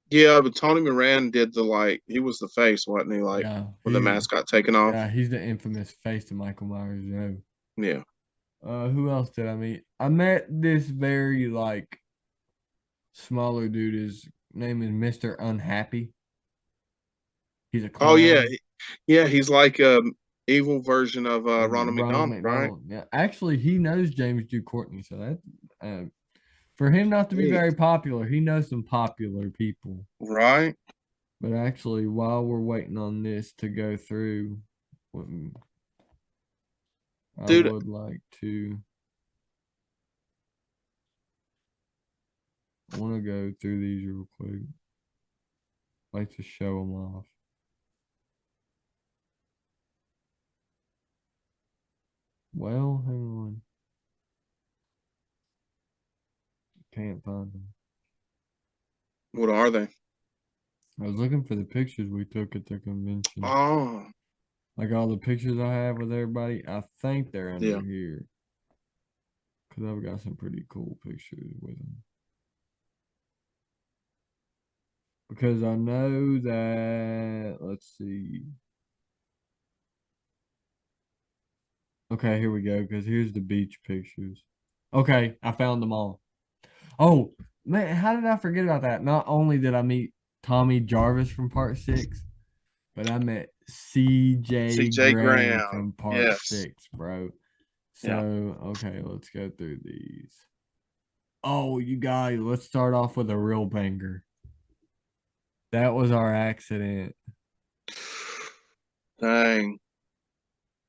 Yeah, but Tony Moran did the like he was the face, wasn't he? Like Yeah, when the mask got taken off. he's the infamous face of Michael Myers. Yeah. Who else did I meet? I met this very like smaller dude. His name is Mr. Unhappy. He's a Oh yeah. clown. Yeah, he's like evil version of Ronald Ronald McDonald, right? McDonald. Yeah, actually, he knows James Dew Courtney, so that for him not to be Neat. very popular, he knows some popular people. Right? But actually, while we're waiting on this to go through, I Dude, would like to. I want to go through these real quick. Like to show them off. Well, hang on. Can't find them. what are they? I was looking for the pictures we took at the convention. Oh, Like all the pictures I have with everybody. I think they're yeah. under here. Because I've got some pretty cool pictures with them. Because I know that, let's see. Okay, here we go. Because here's the beach pictures. Okay, I found them all. Oh, man, how did I forget about that? Not only did I meet Tommy Jarvis from part 6, but I met CJ CJ Graham Graham. from part Yes. 6, bro. Yeah. So, okay, let's go through these. Oh, you guys, let's start off with a real banger. That was our accident. Dang.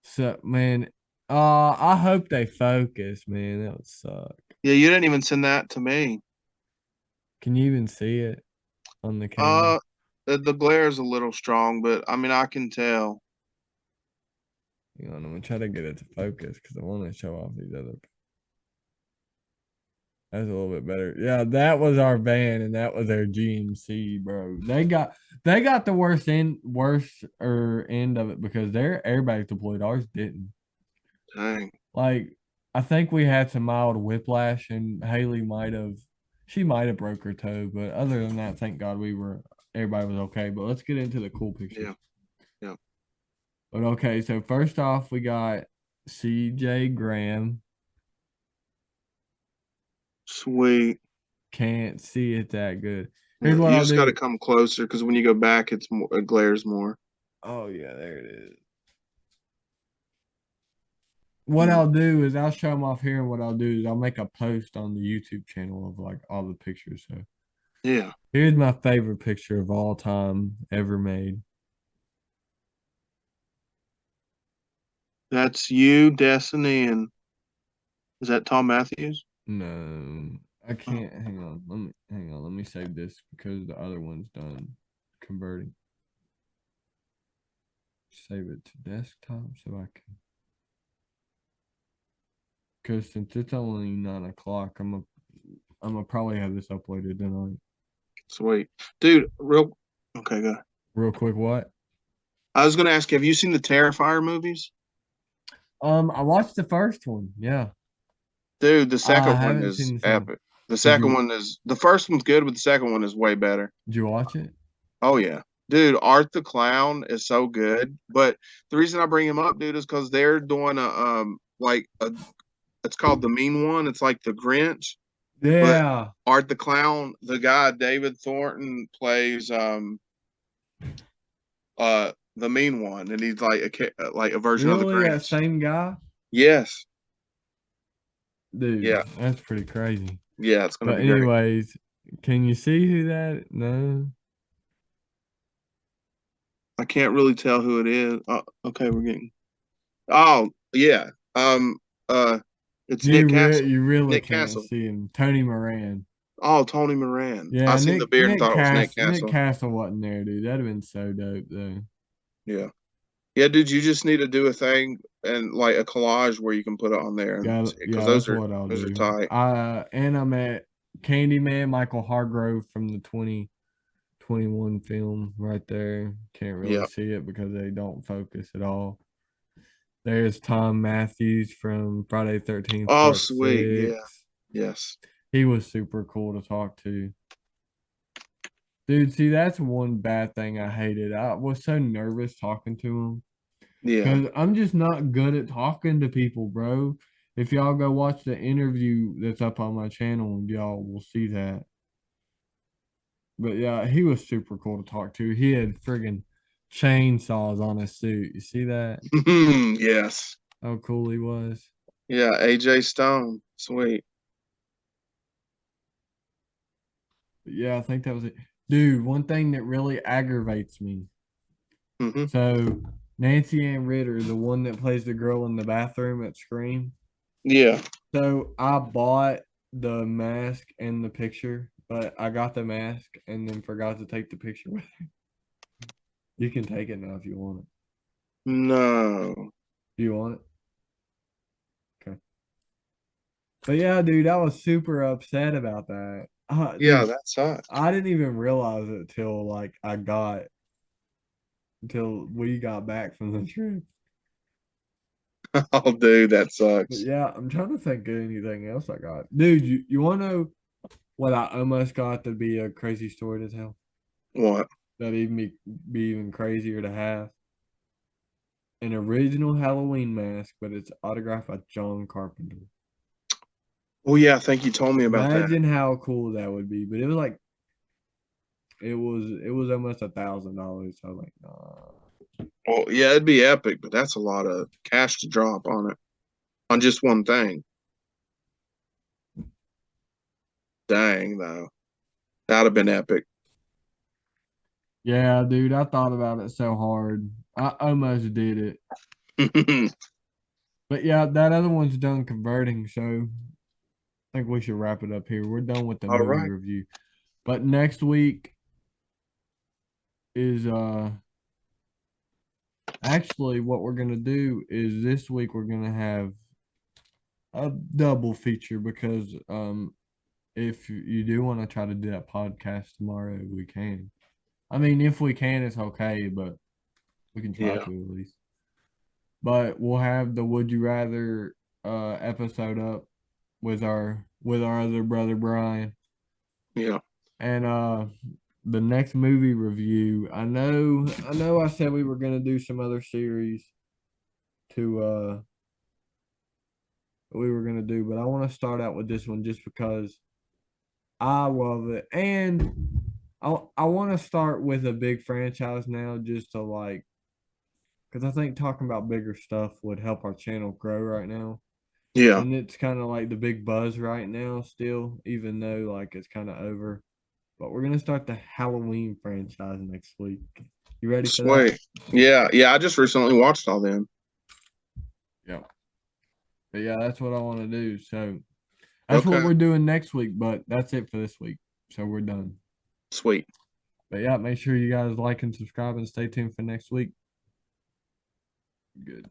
So, man, I hope they focus, man. That would suck. Yeah, you didn't even send that to me. Can you even see it on the camera? Uh, the glare is a little strong, but I mean, I can tell. Hang on, I'm gonna try to get it to focus because I want to show off these other. That's a little bit better. Yeah, that was our van, and that was their GMC, bro. They got the worst or end of it because their airbags deployed. Ours didn't. Dang. Like, I think we had some mild whiplash, and Haley she might have broke her toe, but other than that, thank God everybody was okay. But let's get into the cool pictures. Yeah. Yeah. But okay, so first off, we got CJ Graham. Sweet. Can't see it that good. Here's Yeah, what you I'll just got to do. come closer because when you go back, it glares more. Oh yeah, there it is. What Yeah. I'll do is I'll show them off here, and what I'll do is I'll make a post on the YouTube channel of like all the pictures. So Yeah. here's my favorite picture of all time ever made. That's you, Destiny, and is that Tom Matthews? No, I Oh, can't. Hang on. Let me save this because the other one's done converting. Save it to desktop so I can. Because since it's only 9 o'clock, I'm gonna probably have this uploaded tonight. sweet. Dude, okay, go. Real quick, what? I was gonna ask you, have you seen the Terrifier movies? I watched the first one. Yeah, Dude, the I second one haven't is seen the second. epic. The first one's good, but the second one is way better. Did you watch it? Oh yeah. Dude, Art the Clown is so good. But the reason I bring him up, dude, is because they're doing it's called The Mean One. It's like the Grinch. But Yeah. Art the Clown, the guy David Thornton plays the mean one, and he's like a version of the Really? That Grinch. same guy? Yes, Dude, yeah, that's pretty crazy. yeah, it's gonna But be great. anyways, can you see who that? No. I can't really tell who it is. Okay, we're getting. Oh yeah, uh, it's Nick Castle. You really Nick can't Castle. see him. Tony Moran. Oh, Tony Moran. I Yeah, seen the beard and thought it was Nick Nick Castle. Castle wasn't there, dude. That'd have been so dope though. Yeah, yeah, dude. You just need to do a thing and like a collage where you can put it on there and Yeah, see because yeah, that's what I'll those are do. tight. And I met Candyman Michael Hargrove from the 2021 film right there. Can't really Yeah. see it because they don't focus at all. There's Tom Matthews from Friday 13th Oh, Part sweet. Yeah. 6. Yes. He was super cool to talk to. Dude, see, that's one bad thing I hated. I was so nervous talking to him Yeah. because I'm just not good at talking to people, bro. If y'all go watch the interview that's up on my channel, y'all will see that. But yeah, he was super cool to talk to. He had friggin' chainsaws on his suit. You see that? Yes. How cool he was. Yeah. AJ Stone. Sweet. But yeah, I think that was it. Dude, one thing that really aggravates me. Hmm. So Nancy Ann Ritter, the one that plays the girl in the bathroom at Scream. Yeah. So I bought the mask and the picture, but I got the mask and then forgot to take the picture with it. You can take it now if you want it. No. Do you want it? Okay. But yeah, dude, I was super upset about that. Yeah, Dude, that sucks. I didn't even realize it till like until we got back from the trip. Oh, dude, that But sucks. yeah, I'm trying to think of anything else I got. Dude, you want to know what I almost got to be a crazy story to tell? What? That even be even crazier to have? An original Halloween mask, but it's autographed by John Carpenter. Oh, yeah. I think you told me about that. Imagine how cool that would be. But it was like it was almost $1,000. So I was like, nah. Well, yeah, it'd be epic, but that's a lot of cash to drop on it on just one thing. Dang, though. That'd have been epic. Yeah, dude, I thought about it so hard. I almost did it. But yeah, that other one's done converting, so I think we should wrap it up here. We're done with the All movie right. review. But next week is actually what we're gonna do is this week we're gonna have a double feature because if you do want to try to do that podcast tomorrow, we can. I mean, if we can, it's okay, but we can try Yeah. to at least. But we'll have the Would You Rather episode up with our other brother Brian. Yeah. And the next movie review, I know I said we were gonna do some other series to we were gonna do, but I want to start out with this one just because I love it. And I want to start with a big franchise now just to like because I think talking about bigger stuff would help our channel grow right now. Yeah. And it's kind of like the big buzz right now still, even though like it's kind of over. But we're gonna start the Halloween franchise next week. You ready for that? Sweet. Yeah. Yeah. I just recently watched all them. Yeah. But yeah, that's what I want to do. So that's what Okay. we're doing next week, but that's it for this week. So we're done. Sweet. But yeah, make sure you guys like and subscribe and stay tuned for next week. Good.